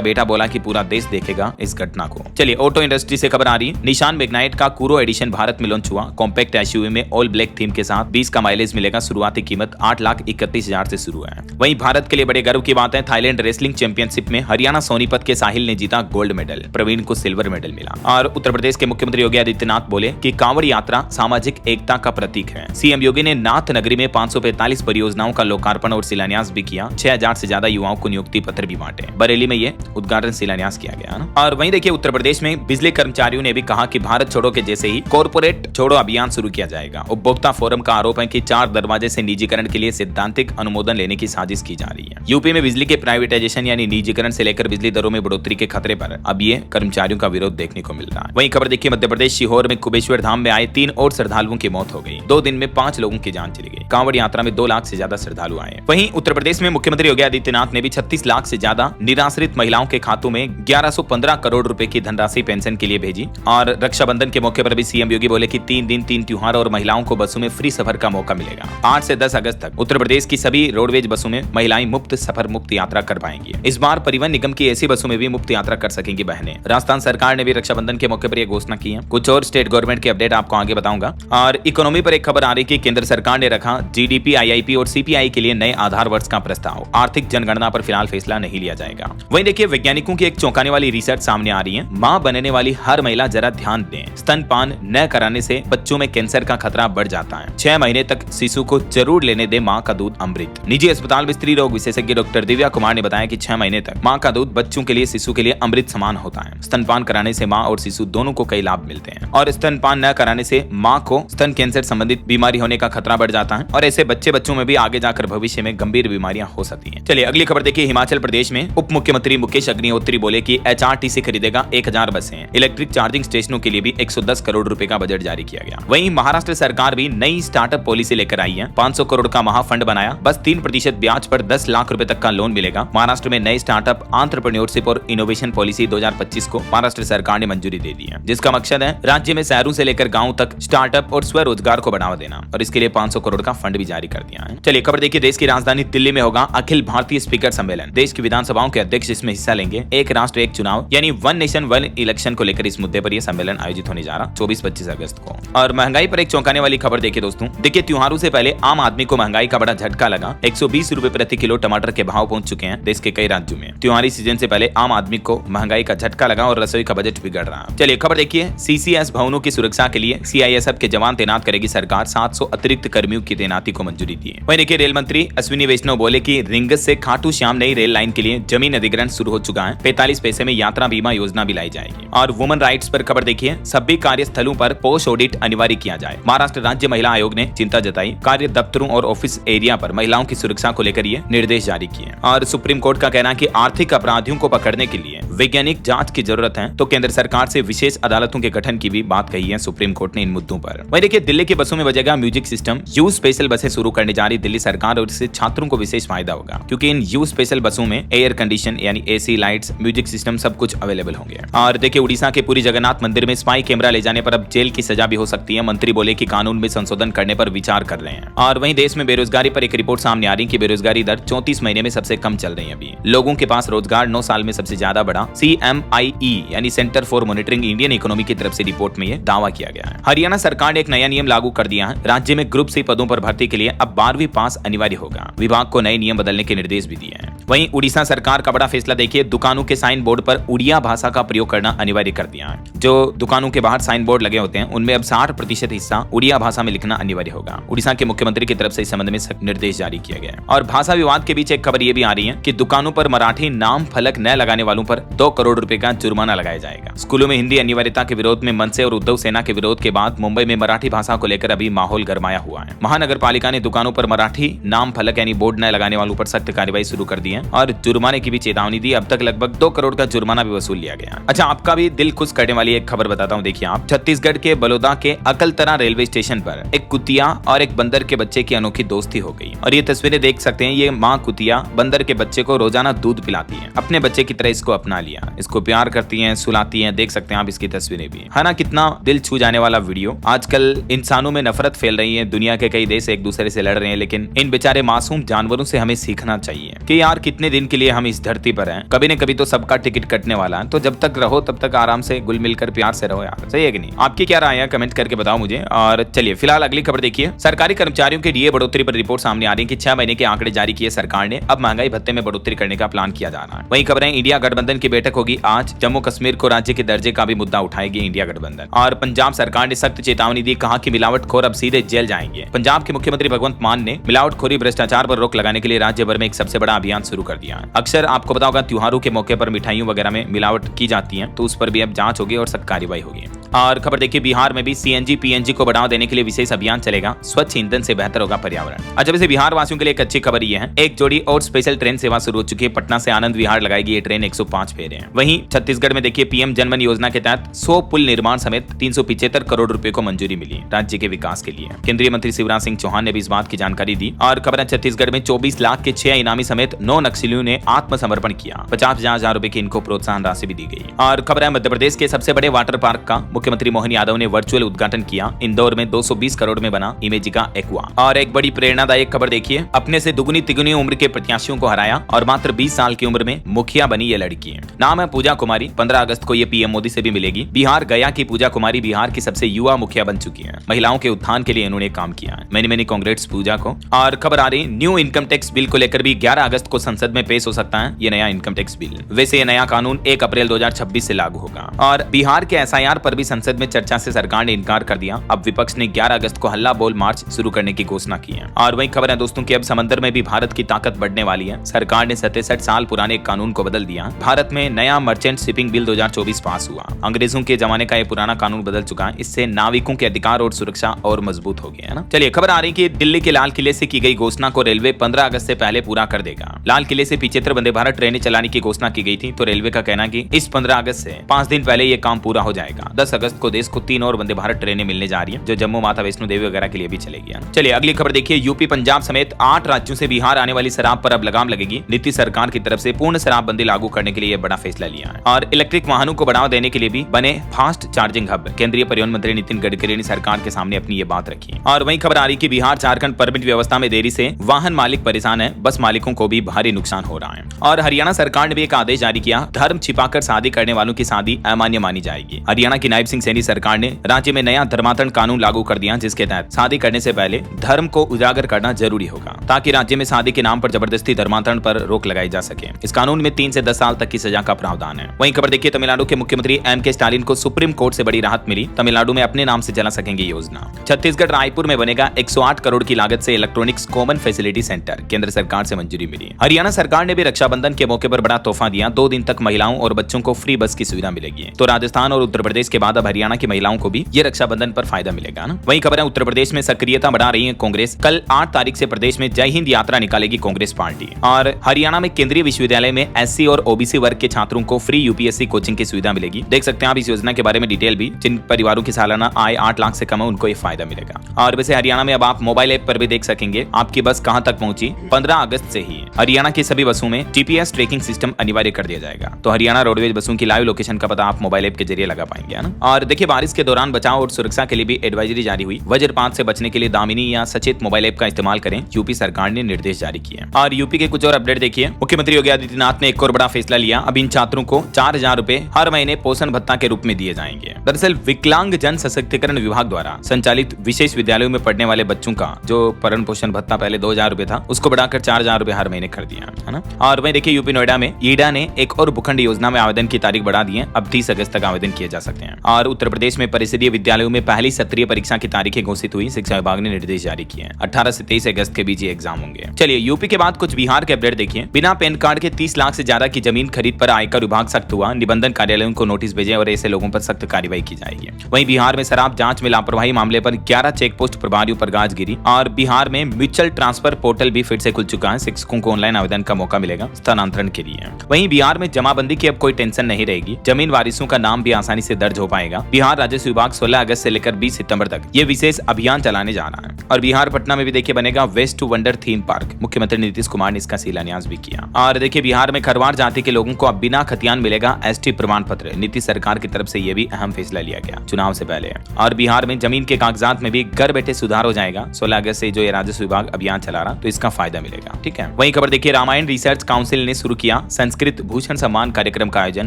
बेटा बोला कि पूरा देश देखेगा इस घटना को। चलिए ऑटो इंडस्ट्री से खबर आ रही है। निशान मैग्नाइट का कूरो एडिशन भारत में लॉन्च हुआ। कॉम्पैक्ट एसयूवी में ऑल ब्लैक थीम के साथ 20 का माइलेज मिलेगा। शुरुआती कीमत 8,31,000 से शुरू है। वहीं भारत के लिए बड़े गर्व की बात है, थाईलैंड रेसलिंग चैंपियनशिप में हरियाणा सोनीपत के साहिल ने जीता गोल्ड मेडल, प्रवीण को सिल्वर मेडल मिला। और उत्तर प्रदेश के मुख्यमंत्री योगी आदित्यनाथ बोले कि कांवड़ यात्रा सामाजिक एकता का प्रतीक है। सीएम योगी ने नाथ नगरी में 545 परियोजनाओं का लोकार्पण और शिलान्यास भी किया। 6,000 से ज्यादा युवाओं को नियुक्ति पत्र भी बांटे। बरेली में ये उद्घाटन शिलान्यास किया गया ना। और वहीं देखिए उत्तर प्रदेश में बिजली कर्मचारियों ने भी कहा कि भारत छोड़ो के जैसे ही कॉर्पोरेट छोड़ो अभियान शुरू किया जाएगा। उपभोक्ता फोरम का आरोप है कि 4 दरवाजे से निजीकरण के लिए सैद्धांतिक अनुमोदन लेने की साजिश की जा रही है। यूपी में बिजली के प्राइवेटाइजेशन यानी निजीकरण से लेकर बिजली दरों में बढ़ोतरी के खतरे पर अब ये कर्मचारियों का विरोध देखने को मिल रहा है। वहीं खबर देखिए मध्य प्रदेश सीहोर में कुबेश्वर धाम में आए 3 और श्रद्धालुओं की मौत हो गई। 2 दिन में 5 लोगों की जान चली गई। कांवड़ यात्रा में 2 लाख से ज्यादा श्रद्धालु आए। वहीं उत्तर प्रदेश में मुख्यमंत्री योगी आदित्यनाथ ने भी 36 लाख से ज्यादा निराश्रित महिलाओं के खातों में 1115 करोड़ रुपए की धनराशि पेंशन के लिए भेजी। और रक्षाबंधन के मौके पर भी सीएम योगी बोले कि 3 दिन 3 त्योहार और महिलाओं को बसों में फ्री सफर का मौका मिलेगा। 8 से 10 अगस्त तक उत्तर प्रदेश की सभी रोडवेज बसों में महिलाएं मुफ्त सफर मुफ्त यात्रा कर पाएंगी। इस बार परिवहन निगम की ऐसी बसों में भी मुफ्त यात्रा कर सकेंगी बहनें। राजस्थान सरकार ने भी रक्षाबंधन के मौके पर यह घोषणा की है। कुछ और स्टेट गवर्नमेंट के अपडेट आपको आगे बताऊंगा। और इकोनॉमी पर एक खबर आ रही कि केंद्र सरकार ने रखा जीडीपी, आईआईपी और सीपीआई के लिए नए आधार वर्ष का प्रस्ताव। आर्थिक जनगणना पर फिलहाल फैसला नहीं लिया जाएगा। वहीं देखिए वैज्ञानिकों की एक चौंकाने वाली रिसर्च सामने आ रही है। मां बनने वाली हर महिला जरा ध्यान दें, स्तनपान न कराने से बच्चों में कैंसर का खतरा बढ़ जाता है। 6 महीने तक शिशु को जरूर लेने दे मां का दूध अमृत। निजी अस्पताल में स्त्री रोग विशेषज्ञ डॉक्टर दिव्या कुमार ने बताया कि 6 महीने तक मां का दूध बच्चों के लिए, शिशु के लिए अमृत समान होता है। स्तनपान कराने से मां और शिशु दोनों को कई लाभ मिलते हैं। और स्तनपान न कराने से मां को स्तन कैंसर संबंधित बीमारी होने का खतरा बढ़ जाता है। और ऐसे बच्चों में भी आगे जाकर भविष्य में गंभीर बीमारियां हो सकती हैं। चलिए अगली खबर देखिए। हिमाचल प्रदेश में उप मुख्यमंत्री मुकेश अग्निहोत्री बोले कि एचआरटीसी खरीदेगा 1000 बसें। इलेक्ट्रिक चार्जिंग स्टेशनों के लिए भी 110 करोड़ रुपए का बजट जारी किया गया। वहीं महाराष्ट्र सरकार भी नई स्टार्टअप पॉलिसी लेकर आई है। 500 करोड़ का महाफंड बनाया। बस 3% ब्याज पर 10 लाख रुपए तक का लोन मिलेगा। महाराष्ट्र में नई स्टार्टअप एंटरप्रेन्योरशिप और इनोवेशन पॉलिसी 2025 को महाराष्ट्र सरकार ने मंजूरी दे दी है, जिसका मकसद है राज्य में शहरों से लेकर गाँव तक स्टार्टअप और स्वरोजगार को बढ़ावा देना। और इसके लिए 500 करोड़ का फंड भी जारी कर दिया है। चलिए खबर देखिए। देश की राजधानी दिल्ली में होगा अखिल भारतीय स्पीकर सम्मेलन। देश की विधानसभाओं के अध्यक्ष इसमें हिस्सा लेंगे। एक राष्ट्र एक चुनाव यानी वन नेशन वन इलेक्शन को लेकर इस मुद्दे पर यह सम्मेलन आयोजित होने जा रहा 24-25 अगस्त को। और महंगाई पर एक चौंकाने वाली खबर देखिए दोस्तों। देखिए त्योहारों से पहले आम आदमी को महंगाई का बड़ा झटका लगा। 120 रुपए प्रति किलो टमाटर के भाव पहुंच चुके हैं देश के कई राज्यों में। त्योहारी सीजन से पहले आम आदमी को महंगाई का झटका लगा और रसोई का बजट बिगड़ रहा। चलिए खबर देखिए। सीसीएस भवनों की सुरक्षा के लिए सीआईएसएफ के जवान तैनात करेगी सरकार। 700 अतिरिक्त कर्मियों की तैनाती को मंजूरी दी है। वहीं देखिए रेल मंत्री अश्विनी वैष्णव बोले कि रिंगस से खाटू श्याम नई रेल लाइन के लिए जमीन अधिग्रहण शुरू हो चुका है। 45 पैसे में यात्रा बीमा योजना भी लाई जाएगी। और वुमेन राइट्स पर खबर देखिए। सभी कार्यस्थलों पर पोस्ट ऑडिट अनिवार्य किया जाए। महाराष्ट्र राज्य महिला आयोग ने चिंता जताई। कार्य दफ्तरों और ऑफिस एरिया पर महिलाओं की सुरक्षा को लेकर ये निर्देश जारी किए। और सुप्रीम कोर्ट का कहना है कि आर्थिक अपराधियों को पकड़ने के लिए वैज्ञानिक जांच की जरूरत है, तो केंद्र सरकार से विशेष अदालतों के गठन की भी बात कही है सुप्रीम कोर्ट ने इन मुद्दों पर। वहीं देखिए दिल्ली की बसों में बजेगा म्यूजिक सिस्टम। यू स्पेशल बसें शुरू करने जा रही दिल्ली सरकार और इससे छात्रों को विशेष फायदा होगा, क्योंकि इन यू स्पेशल बसों में एयर कंडीशन यानी एसी, लाइट्स, म्यूजिक सिस्टम सब कुछ अवेलेबल होंगे। और देखिए उड़ीसा के पुरी जगन्नाथ मंदिर में स्पाई कैमरा ले जाने पर अब जेल की सजा भी हो सकती है। मंत्री बोले कि कानून में संशोधन करने पर विचार कर रहे हैं। और वहीं देश में बेरोजगारी पर एक रिपोर्ट सामने आ रही है कि बेरोजगारी दर 34 महीने में सबसे कम चल रही है। अभी लोगों के पास रोजगार 9 साल में सबसे ज्यादा बढ़ा। CMIE यानी centre for monitoring Indian economy की तरफ से रिपोर्ट में यह दावा किया गया है। हरियाणा सरकार ने एक नया नियम लागू कर दिया है। राज्य में ग्रुप सी पदों पर भर्ती के लिए अब 12वीं पास अनिवार्य होगा। विभाग को नए नियम बदलने के निर्देश भी दिए हैं। वहीं उड़ीसा सरकार का बड़ा फैसला देखिए। दुकानों के साइन बोर्ड पर उड़िया भाषा का प्रयोग करना अनिवार्य कर दिया है। जो दुकानों के बाहर साइन बोर्ड लगे होते हैं उनमें अब 60% हिस्सा उड़िया भाषा में लिखना अनिवार्य होगा। उड़ीसा के मुख्यमंत्री की तरफ से इस संबंध में निर्देश जारी किया गया है। और भाषा विवाद के बीच एक खबर ये भी आ रही है कि दुकानों पर मराठी नाम फलक न लगाने वालों पर 2 करोड़ रुपए का जुर्माना लगाया जाएगा। स्कूलों में हिंदी अनिवार्यता के विरोध में मनसे और उद्धव सेना के विरोध के बाद मुंबई में मराठी भाषा को लेकर अभी माहौल गरमाया हुआ है। महानगर पालिका ने दुकानों पर मराठी नाम फलक यानी बोर्ड न लगाने वालों पर सख्त कार्रवाई शुरू कर दी है और जुर्माने की भी चेतावनी दी। अब तक लगभग 2 करोड़ का जुर्माना भी वसूल लिया गया। अच्छा, आपका भी दिल खुश करने वाली एक खबर बताता हूँ। देखिए आप, छत्तीसगढ़ के बलौदा के अकलतरा रेलवे स्टेशन पर एक कुतिया और एक बंदर के बच्चे की अनोखी दोस्ती हो गई। और ये तस्वीरें देख सकते हैं। ये माँ कुतिया बंदर के बच्चे को रोजाना दूध पिलाती है, अपने बच्चे की तरह इसको अपना लिया। इसको प्यार करती हैं, सुलाती हैं, देख सकते हैं आप इसकी तस्वीरें भी, है ना। कितना दिल छू जाने वाला वीडियो। आजकल इंसानों में नफरत फैल रही है, दुनिया के कई देश एक दूसरे से लड़ रहे हैं, लेकिन इन बेचारे मासूम जानवरों से हमें सीखना चाहिए कि यार कितने दिन के लिए हम इस धरती पर हैं, कभी न कभी तो सबका टिकट कटने वाला है, तो जब तक रहो तब तक आराम से घुल मिलकर प्यार से रहो यार, सही है कि नहीं। आपकी क्या राय है कमेंट करके बताओ मुझे। और चलिए फिलहाल अगली खबर देखिए। सरकारी कर्मचारियों के डीए बढ़ोतरी पर रिपोर्ट सामने आ रही है कि 6 महीने के आंकड़े जारी किए सरकार ने, अब महंगाई भत्ते में बढ़ोतरी करने का प्लान किया जा रहा है। वहीं खबरें इंडिया गठबंधन की बैठक होगी आज, जम्मू कश्मीर को राज्य के दर्जे का भी मुद्दा उठाएगी इंडिया गठबंधन। और पंजाब सरकार ने सख्त चेतावनी दी, कहा कि मिलावटखोर अब सीधे जेल जाएंगे। पंजाब के मुख्यमंत्री भगवंत मान ने मिलावटखोरी भ्रष्टाचार पर रोक लगाने के लिए राज्य भर में एक सबसे बड़ा अभियान शुरू कर दिया है। अक्सर आपको पता होगा त्योहारों के मौके पर मिठाइयों वगैरह में मिलावट की जाती है, तो उस पर भी अब जांच होगी और सख्त कार्रवाई होगी। और खबर देखिए, बिहार में भी सीएनजी पीएनजी को बढ़ावा देने के लिए विशेष अभियान चलेगा, स्वच्छ ईंधन से बेहतर होगा पर्यावरण। अच्छा, वैसे बिहार वासियों के लिए एक अच्छी खबर ये है, एक जोड़ी और स्पेशल ट्रेन सेवा शुरू हो चुकी है। पटना से आनंद विहार लगाएगी ये ट्रेन, 105 फेरे हैं। वहीं छत्तीसगढ़ में देखिए, पीएम जनमन योजना के तहत 100 पुल निर्माण समेत 375 करोड़ रुपए को मंजूरी मिली राज्य के विकास के लिए। केंद्रीय मंत्री शिवराज सिंह चौहान ने भी इस बात की जानकारी दी। और खबर है, छत्तीसगढ़ में 24 लाख के 6 इनामी समेत 9 नक्सलियों ने आत्मसमर्पण किया। 50,000 रुपए की इनको प्रोत्साहन राशि भी दी गई। और खबर है, मध्य प्रदेश के सबसे बड़े वाटर पार्क का मुख्यमंत्री मोहन यादव ने वर्चुअल उद्घाटन किया। इंदौर में 220 करोड़ में बना इमेजिका एक्वा। और एक बड़ी प्रेरणादायक खबर देखिए, अपने से दुगुनी तिगुनी उम्र के प्रत्याशियों को हराया और मात्र 20 साल की उम्र में मुखिया बनी ये लड़की। नाम है पूजा कुमारी। 15 अगस्त को ये पीएम मोदी से भी मिलेगी। बिहार गया की पूजा कुमारी बिहार की सबसे युवा मुखिया बन चुकी है। महिलाओं के उत्थान के लिए इन्होंने काम किया है। मैनी कांग्रेट्स पूजा को। और खबर आ रही, न्यू इनकम टैक्स बिल को लेकर भी 11 अगस्त को संसद में पेश हो सकता है ये नया इनकम टैक्स बिल। वैसे ये नया कानून 1 अप्रैल 2026 से लागू होगा। और बिहार के एसआईआर पर भी संसद में चर्चा से सरकार ने इनकार कर दिया। अब विपक्ष ने 11 अगस्त को हल्ला बोल मार्च शुरू करने की घोषणा की है। और वही खबर है दोस्तों कि अब समंदर में भी भारत की ताकत बढ़ने वाली है। सरकार ने 67 साल पुराने कानून को बदल दिया। भारत में नया मर्चेंट शिपिंग बिल 2024 पास हुआ। अंग्रेजों के जमाने का ये पुराना कानून बदल चुका है। इससे नाविकों के अधिकार और सुरक्षा और मजबूत हो गया है ना। चलिए खबर आ रही कि दिल्ली के लाल किले से की गई घोषणा को रेलवे 15 अगस्त से पहले पूरा कर देगा। लाल किले से 75 वंदे भारत ट्रेनें चलाने की घोषणा की गई थी, तो रेलवे का कहना कि इस 15 अगस्त से 5 दिन पहले ये काम पूरा हो जाएगा। 10 अगस्त को देश को 3 और वंदे भारत ट्रेनें मिलने जा रही है, जो जम्मू माता वैष्णो देवी वगैरह के लिए भी चलेगी। चलिए अगली खबर देखिए, यूपी पंजाब समेत 8 राज्यों से बिहार आने वाली शराब पर अब लगाम लगेगी। नीतीश सरकार की तरफ से पूर्ण शराबबंदी लागू करने के लिए यह बड़ा फैसला लिया है। और इलेक्ट्रिक वाहनों को बढ़ावा देने के लिए भी बने फास्ट चार्जिंग हब। केंद्रीय परिवहन मंत्री नितिन गडकरी ने सरकार के सामने अपनी ये बात रखी। और वहीं खबर आ रही कि बिहार झारखंड परमिट व्यवस्था में देरी से वाहन मालिक परेशान है, बस मालिकों को भी भारी नुकसान हो रहा है। और हरियाणा सरकार ने भी एक आदेश जारी किया, धर्म छिपाकर शादी करने वालों की शादी अमान्य मानी जाएगी। हरियाणा की नायब सिंह सैनी सरकार ने राज्य में नया धर्मांतरण कानून लागू कर दिया, जिसके तहत शादी करने से पहले धर्म को उजागर करना जरूरी होगा, ताकि राज्य में शादी के नाम पर जबरदस्ती धर्मांतरण पर रोक लगाई जा सके। इस कानून में 3 से 10 साल तक की सजा का प्रावधान है। वहीं खबर देखिए, तमिलनाडु के मुख्यमंत्री एम.के. स्टालिन को सुप्रीम कोर्ट से बड़ी राहत मिली। तमिलनाडु में अपने नाम से चला सकेंगे योजना। छत्तीसगढ़ रायपुर में बनेगा 108 करोड़ की लागत से इलेक्ट्रॉनिक्स कॉमन फैसिलिटी सेंटर, केंद्र सरकार से मंजूरी मिली। हरियाणा सरकार ने भी रक्षाबंधन के मौके पर बड़ा तोहफा दिया। 2 दिन तक महिलाओं और बच्चों को फ्री बस की सुविधा मिलेगी। तो राजस्थान और उत्तर प्रदेश के बाद अब हरियाणा की महिलाओं को भी ये रक्षाबंधन पर फायदा मिलेगा ना। वहीं खबर है, उत्तर प्रदेश में सक्रियता बढ़ा रही है कांग्रेस। कल 8 तारीख से प्रदेश में जय हिंद यात्रा निकालेगी कांग्रेस पार्टी। और हरियाणा में केंद्रीय विश्वविद्यालय में एससी और ओबीसी वर्ग के छात्रों को फ्री यूपीएससी कोचिंग की सुविधा मिलेगी। देख सकते हैं आप इस योजना के बारे में डिटेल भी। जिन परिवारों की सालाना आय 8 लाख से कम है उनको ये फायदा मिलेगा। और वैसे हरियाणा में अब आप मोबाइल ऐप पर भी देख सकेंगे आपकी बस कहां तक पहुंची। 15 अगस्त से ही हरियाणा की सभी बसों में जीपीएस ट्रैकिंग सिस्टम अनिवार्य कर दिया जाएगा। तो हरियाणा रोडवेज बसों की लाइव लोकेशन का पता आप मोबाइल ऐप के जरिए लगा पाएंगे ना। और देखिए, बारिश के दौरान बचाव और सुरक्षा के लिए भी एडवाइजरी जारी हुई। वज्रपात से बचने के लिए दामिनी या सचेत मोबाइल ऐप का इस्तेमाल करें, यूपी सरकार ने निर्देश जारी किए। और यूपी के कुछ और अपडेट देखिए, मुख्यमंत्री योगी आदित्यनाथ ने एक और बड़ा फैसला लिया। अब इन छात्रों को 4000 रुपए हर महीने पोषण भत्ता के रूप में दिए जाएंगे। दरअसल विकलांग जन सशक्तिकरण विभाग द्वारा संचालित विशेष विद्यालयों में पढ़ने वाले बच्चों का जो भरण पोषण भत्ता पहले 2000 रुपए था, उसको बढ़ाकर 4000 रुपए हर महीने कर दिया है ना। और वहीं देखिए, यूपी नोएडा में ईडा ने एक और भूखंड योजना में आवेदन की तारीख बढ़ा दी है। अब 30 अगस्त तक आवेदन किए जा सकते हैं। और उत्तर प्रदेश में परिषदीय विद्यालयों में पहली सत्रीय परीक्षा की तारीखें घोषित हुई। शिक्षा विभाग ने निर्देश जारी किए। 18 से 23 अगस्त के बीच ये एग्जाम होंगे। चलिए यूपी के बाद कुछ बिहार के अपडेट देखिए। बिना पैन कार्ड के 30 लाख से ज्यादा की जमीन खरीद पर आयकर विभाग सख्त हुआ। निबंधन कार्यालयों को नोटिस भेजे और ऐसे लोगों पर सख्त कार्रवाई की जाएगी। वहीं बिहार में शराब जांच में लापरवाही मामले पर 11 चेक पोस्ट प्रभारियों पर गाज गिरी। और बिहार में म्यूचुअल ट्रांसफर पोर्टल भी फिर से खुल चुका है। शिक्षकों को ऑनलाइन आवेदन का मौका मिलेगा स्थानांतरण के लिए। वहीं बिहार में जमाबंदी की अब कोई टेंशन नहीं रहेगी। जमीन वारिसों का नाम भी आसानी से दर्ज हो पाएगा। बिहार राजस्व विभाग 16 अगस्त से लेकर 20 सितंबर तक ये विशेष अभियान चलाने जा रहा है। और बिहार पटना में भी देखिए बनेगा वेस्ट वंडर थीम पार्क। मुख्यमंत्री नीतीश कुमार ने इसका शिलान्यास भी किया। और देखिए, बिहार में खरवार जाति के लोगों को अब बिना खतियान मिलेगा एसटी प्रमाण पत्र। नीतीश सरकार की तरफ से यह भी अहम फैसला लिया गया चुनाव से पहले। और बिहार में जमीन के कागजात में भी घर बैठे सुधार हो जाएगा। 16 अगस्त से जो ये राजस्व विभाग अभियान चला रहा तो इसका फायदा मिलेगा। ठीक है, वहीं खबर देखिए, रामायण रिसर्च काउंसिल ने शुरू किया संस्कृत भूषण सम्मान कार्यक्रम का आयोजन,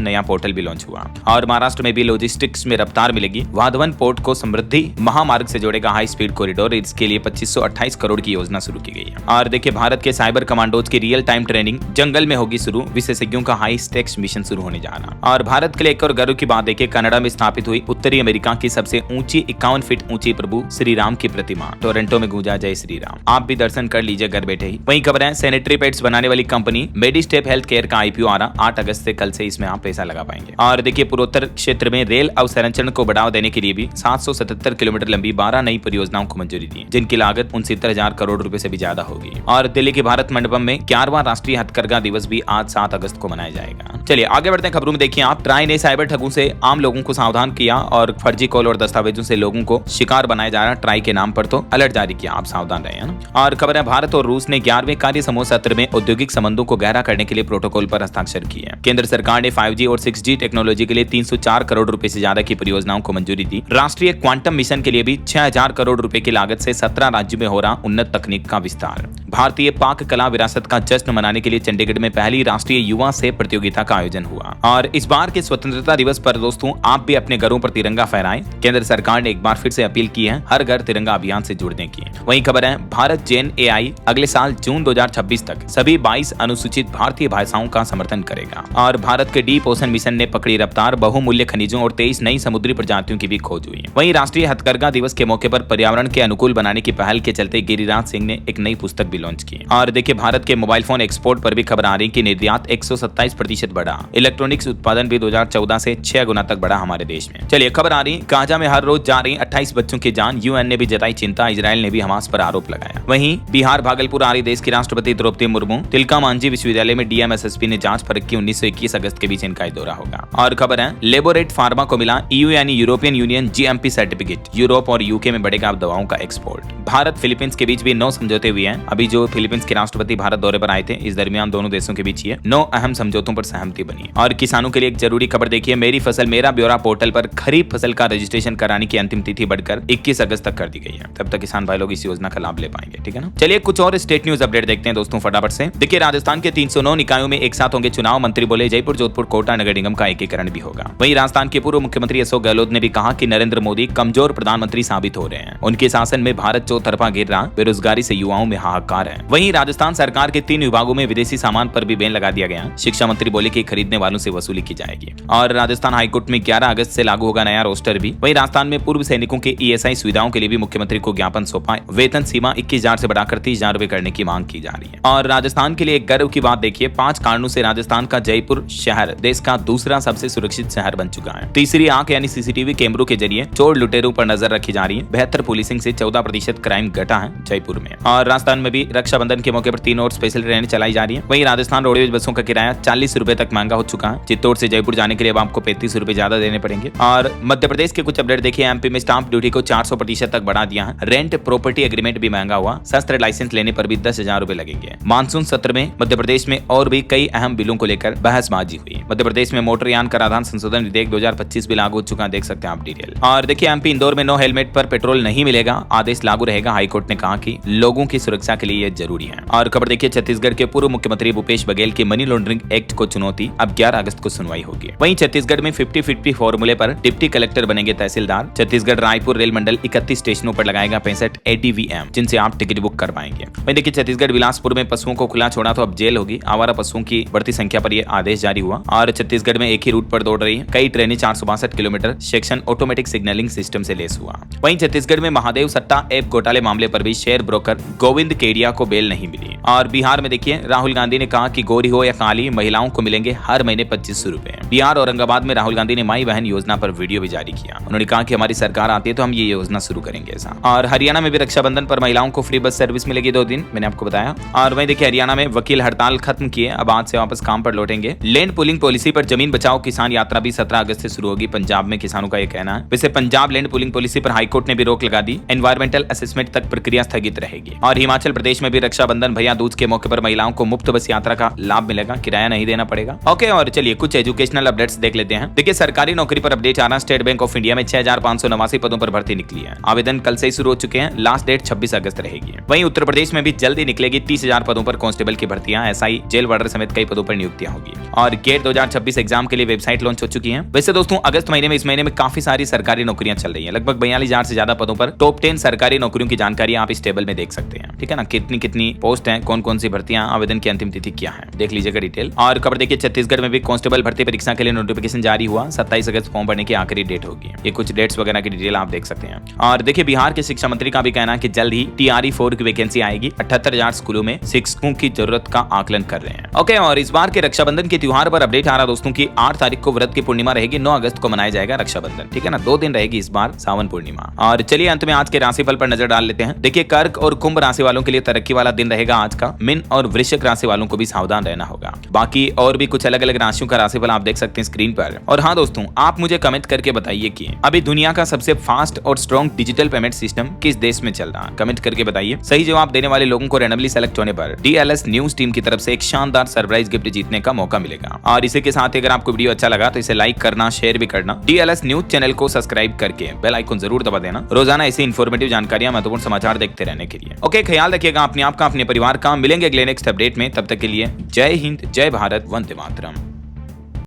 नया पोर्टल भी लॉन्च हुआ। और महाराष्ट्र में भी लॉजिस्टिक्स में रफ्तार मिलेगी। वाधवन पोर्ट को समृद्धि महामार्ग से जोड़ेगा हाई स्पीड कॉरिडोर, इसके लिए 2528 करोड़ की योजना शुरू की गई है। और देखिए, भारत के साइबर कमांडोज की रियल टाइम ट्रेनिंग जंगल में होगी शुरू, विशेषज्ञों का हाई स्टेक्स मिशन शुरू होने जा रहा। और भारत के लिए एक और गर्व की बात देखिए, कनाडा में स्थापित हुई उत्तरी अमेरिका की सबसे ऊंची 51 फीट ऊंची प्रभु श्री राम की प्रतिमा। टोरंटो में गूंजा जय श्री राम। आप भी दर्शन कर लीजिए घर बैठे ही। वहीं खबर है, सैनिटरी पैड्स बनाने वाली कंपनी मेडिस्टेप हेल्थ केयर का आईपीओ आ रहा। 8 अगस्त से कल से इसमें आप पैसा लगा पाएंगे। और देखिए, पूर्वोत्तर क्षेत्र में रेल अवसंरचना को बढ़ावा देने के लिए भी 777 किलोमीटर लंबी 12 नई परियोजनाओं को मंजूरी दी, जिनकी लागत 69,000 करोड़ रुपए से भी ज्यादा होगी। और दिल्ली के भारत मंडपम में 11वां राष्ट्रीय हथकरघा दिवस भी आज 7 अगस्त को मनाया जाएगा। चलिए आगे बढ़ते हैं खबरों में। देखिए आप, ट्राई ने साइबर ठगों से आम लोगों को सावधान किया और फर्जी कॉल और दस्तावेजों से लोगों को शिकार बनाया जा रहा। ट्राई के नाम पर तो अलर्ट जारी किया, आप सावधान रहे ना। और खबर है, भारत और रूस ने 11वें कार्य समूह सत्र में औद्योगिक संबंधों को गहरा करने के लिए प्रोटोकॉल पर हस्ताक्षर किए। केंद्र सरकार ने 5G और 6G टेक्नोलॉजी के लिए 304 करोड़ रुपए से ज्यादा की परियोजनाओं को मंजूरी दी। राष्ट्रीय क्वांटम मिशन के लिए भी 6000 करोड़ रुपए की लागत से 17 राज्यों में हो रहा उन्नत तकनीक का विस्तार। भारतीय पाक कला विरासत का जश्न मनाने के लिए चंडीगढ़ में पहली राष्ट्रीय युवा सेब प्रतियोगिता का आयोजन हुआ। और इस बार के स्वतंत्रता दिवस पर दोस्तों, आप भी अपने घरों पर तिरंगा फहराएं। केंद्र सरकार ने एक बार फिर से अपील की है हर घर तिरंगा अभियान से जुड़ने की। वहीं खबर है, भारत जेन एआई अगले साल जून 2026 तक सभी 22 अनुसूचित भारतीय भाषाओं का समर्थन करेगा। और भारत के डीप ओशन मिशन ने पकड़ी रफ्तार, बहुमूल्य खनिजों और 23 नई समुद्री प्रजातियों की भी खोज हुई है। वहीं राष्ट्रीय हथकरघा दिवस के मौके पर पर्यावरण के अनुकूल बनाने की पहल के चलते गिरिराज सिंह ने एक नई पुस्तक भी लॉन्च की। और देखिए, भारत के मोबाइल फोन एक्सपोर्ट पर भी खबर आ रही कि निर्यात 127% बढ़ा। इलेक्ट्रॉनिक्स उत्पादन भी 2014 से 6 गुना तक बढ़ा हमारे देश में। चलिए खबर आ रही, गाजा में हर रोज जा रही 28 बच्चों की जान। यूएन ने भी जताई चिंता, इजरायल ने भी हमास पर आरोप लगाया। वहीं बिहार भागलपुर आ रही देश की राष्ट्रपति द्रौपदी मुर्मू। तिलका मांझी विश्वविद्यालय में डीएम एसएसपी ने जांच परख की। 19 से 21 अगस्त के बीच इनका दौरा होगा। और खबर है, लेबोरेट फार्मा को मिला ईयू यानी European union GMP certificate. Europe और यूके में बढ़ेगा अब दवाओं का एक्सपोर्ट। भारत फिलीपींस के बीच भी 9 समझौते हुए हैं। अभी जो फिलीपींस के राष्ट्रपति भारत दौरे पर आए थे, इस दरमियान दोनों देशों के बीच 9 अहम समझौतों पर सहमति बनी। और किसानों के लिए एक जरूरी खबर देखिए, मेरी फसल मेरा ब्यौरा पोर्टल पर खरीफ फसल का रजिस्ट्रेशन कराने की अंतिम तिथि बढ़कर 21 अगस्त तक कर दी गई है। तब तक किसान भाई लोग इस योजना का लाभ ले पाएंगे। ठीक है ना। चलिए कुछ और स्टेट न्यूज अपडेट देखते हैं दोस्तों फटाफट से। देखिए, राजस्थान के 309 निकायों में एक साथ होंगे चुनाव। मंत्री बोले जयपुर, जोधपुर, कोटा नगर निगम का एकीकरण भी होगा। वहीं राजस्थान के पूर्व मुख्यमंत्री अशोक गहलोत ने भी कहा कि नरेंद्र मोदी कमजोर प्रधानमंत्री साबित हो रहे हैं। उनके शासन में भारत चौतरफा गिर रहा, बेरोजगारी से युवाओं में हाहाकार है। वहीं राजस्थान सरकार के 3 विभागों में विदेशी सामान पर भी बैन लगा दिया गया। शिक्षा मंत्री बोले कि खरीदने वालों से वसूली की जाएगी। और राजस्थान हाईकोर्ट में 11 अगस्त से लागू होगा नया रोस्टर भी। वहीं राजस्थान में पूर्व सैनिकों के ईएसआई सुविधाओं के लिए भी मुख्यमंत्री को ज्ञापन सौंपा। वेतन सीमा 21,000 से बढ़ाकर 30,000 रुपए करने की मांग की जा रही है। और राजस्थान के लिए एक गर्व की बात देखिए, 5 कारणों से राजस्थान का जयपुर शहर देश का दूसरा सबसे सुरक्षित शहर बन चुका है। तीसरी आंख यानी सीसीटीवी कैमरों के जरिए चोर लुटेरों पर नजर रखी जा रही है। बेहतर पुलिसिंग से 14% क्राइम घटा है जयपुर में। और राजस्थान में भी रक्षाबंधन के मौके पर 3 और स्पेशल ट्रेनें चलाई जा रही है। वहीं राजस्थान रोडवेज बसों का किराया 40 रुपए तक महंगा हो चुका है। चित्तौड़ से जयपुर जाने के लिए अब आपको 35 रुपए ज्यादा देने पड़ेंगे। और मध्य प्रदेश के कुछ अपडेट देखिए, एमपी में स्टाम्प ड्यूटी को 400% तक बढ़ा दिया है। रेंट प्रॉपर्टी एग्रीमेंट भी महंगा हुआ। शस्त्र लाइसेंस लेने पर भी 10,000 रुपए लगेंगे। मानसून सत्र में मध्य प्रदेश में और भी कई अहम बिलों को लेकर बहसबाजी हुई। मध्य प्रदेश में मोटरयान कराधान संशोधन विधेयक 2025 भी लागू हो चुका है, देख सकते हैं आप डिटेल। और देखिए, एमपी इंदौर में नो हेलमेट पर पेट्रोल नहीं मिलेगा, आदेश लागू रहेगा। हाईकोर्ट ने कहा कि लोगों की सुरक्षा के लिए यह जरूरी है। और खबर देखिए, छत्तीसगढ़ के पूर्व मुख्यमंत्री भूपेश बघेल के मनी लॉन्ड्रिंग एक्ट को चुनौती, अब 11 अगस्त को सुनवाई होगी। वहीं छत्तीसगढ़ में 50-50 फॉर्मूले पर डिप्टी कलेक्टर बनेंगे तहसीलदार। छत्तीसगढ़ रायपुर रेल मंडल 31 स्टेशनों पर लगाएगा 65 ATVM, जिनसे आप टिकट बुक कर पाएंगे। वहीं देखिए, छत्तीसगढ़ बिलासपुर में पशुओं को खुला छोड़ा तो अब जेल होगी। आवारा पशुओं की बढ़ती संख्या पर यह आदेश जारी हुआ। और छत्तीसगढ़ में एक ही रूट पर दौड़ रही है कई ट्रेनें। 462 kilometre section automatic signalling system से लेस हुआ। वहीं छत्तीसगढ़ में महादेव सट्टा ऐप घोटाले मामले पर भी शेयर ब्रोकर गोविंद केडिया को बेल नहीं मिली। और बिहार में देखिए, राहुल गांधी ने कहा कि गोरी हो या काली, महिलाओं को मिलेंगे हर महीने 2500 रुपए। बिहार औरंगाबाद में राहुल गांधी ने माई बहन योजना पर वीडियो भी जारी किया। उन्होंने कहा कि हमारी सरकार आती है तो हम ये योजना शुरू करेंगे ऐसा। और हरियाणा में भी रक्षाबंधन पर महिलाओं को फ्री बस सर्विस मिलेगी 2 दिन, मैंने आपको बताया। और वहीं देखिए, हरियाणा में वकील हड़ताल खत्म किए, अब आज से वापस काम पर लौटेंगे। लैंड पूलिंग पॉलिसी पर जमीन बचाओ किसान यात्रा भी 17 अगस्त से शुरू होगी। पंजाब में किसानों का यह कहना है। वैसे पंजाब लैंड पूलिंग पॉलिसी पर हाईकोर्ट ने भी रोक लगा दी। एनवायरमेंटल असेसमेंट तक प्रक्रिया स्थगित रहेगी। और हिमाचल प्रदेश में भी रक्षाबंधन भैया दूज के मौके पर महिलाओं को मुफ्त बस यात्रा का लाभ मिलेगा, किराया नहीं देना पड़ेगा। पड़ेगा। ओके, और चलिए कुछ एजुकेशनल अपडेट्स देख लेते हैं। देखिए सरकारी नौकरी पर अपडेट आ रहा। स्टेट बैंक ऑफ इंडिया में 6589 पदों पर भर्ती निकली है। आवेदन कल से ही शुरू हो चुके हैं। लास्ट डेट 26 अगस्त रहेगी। वहीं उत्तर प्रदेश में भी जल्दी निकलेगी 30,000 पदों पर कांस्टेबल की भर्तियां। एसआई, जेल वार्डर समेत कई पदों पर नियुक्तियां होगी। और गेट 2026 एग्जाम के लिए वेबसाइट लॉन्च हो चुकी है। वैसे दोस्तों अगस्त महीने में इस महीने में काफी सारी सरकारी नौकरियां चल रही है। लगभग 42,000 से ज्यादा पदों पर टॉप 10 सरकारी नौकरियों की जानकारी आप इस टेबल में देख सकते हैं। ठीक है ना, कितनी कितनी पोस्ट है, कौन कौन सी भर्तियां, आवेदन की अंतिम तिथि क्या है, देख लीजिएगा डिटेल। और खबर देखिए छत्तीसगढ़ में भी कांस्टेबल भर्ती परीक्षा के लिए नोटिफिकेशन जारी हुआ। 27 अगस्त फॉर्म भरने की आखिरी डेट होगी। ये कुछ डेट्स वगैरह की डिटेल आप देख सकते हैं। और देखिए बिहार के शिक्षा मंत्री का भी कहना है कि जल्द ही TRE 4 की वैकेंसी आएगी। 78,000 स्कूलों में शिक्षकों की जरूरत का आकलन कर रहे हैं। ओके, और इस बार के रक्षाबंधन के त्योहार पर अपडेट आ रहा दोस्तों की 8 तारीख को व्रत की पूर्णिमा रहेगी। 9 अगस्त को मनाया जाएगा रक्षाबंधन। ठीक है ना, 2 दिन रहेगी इस बार सावन पूर्णिमा। और चलिए अंत में आज के राशिफल पर नजर डाल लेते हैं। देखिए कर्क और कुंभ राशि वालों के लिए तरक्की वाला दिन रहेगा आज का। मीन और वृश्चिक राशि वालों को भी सावधान रहना होगा। बाकी और भी कुछ अलग अलग राशियों का राशिफल आप देख सकते हैं स्क्रीन पर। और हाँ दोस्तों, आप मुझे कमेंट करके बताइए कि अभी दुनिया का सबसे फास्ट और स्ट्रॉन्ग डिजिटल पेमेंट सिस्टम किस देश में चल रहा है। कमेंट करके बताइए। सही जवाब देने वाले लोगों को रैंडमली सेलेक्ट होने पर DLS न्यूज टीम की तरफ से एक शानदार सरप्राइज गिफ्ट जीतने का मौका मिलेगा। और इसी के साथ अगर आपको वीडियो अच्छा लगा तो इसे लाइक करना, शेयर भी करना। DLS न्यूज चैनल को सब्सक्राइब करके बेल आइकन जरूर दबा देना। रोजाना ऐसी इन्फॉर्मेटिव जानकारियां, महत्वपूर्ण समाचार देखते रहने के लिए। ओके, ख्याल रखिएगा अपने आप का, अपने परिवार का। मिलेंगे अगले नेक्स्ट अपडेट में। तब तक के लिए जय हिंद, जय भारत, वंदे मातरम।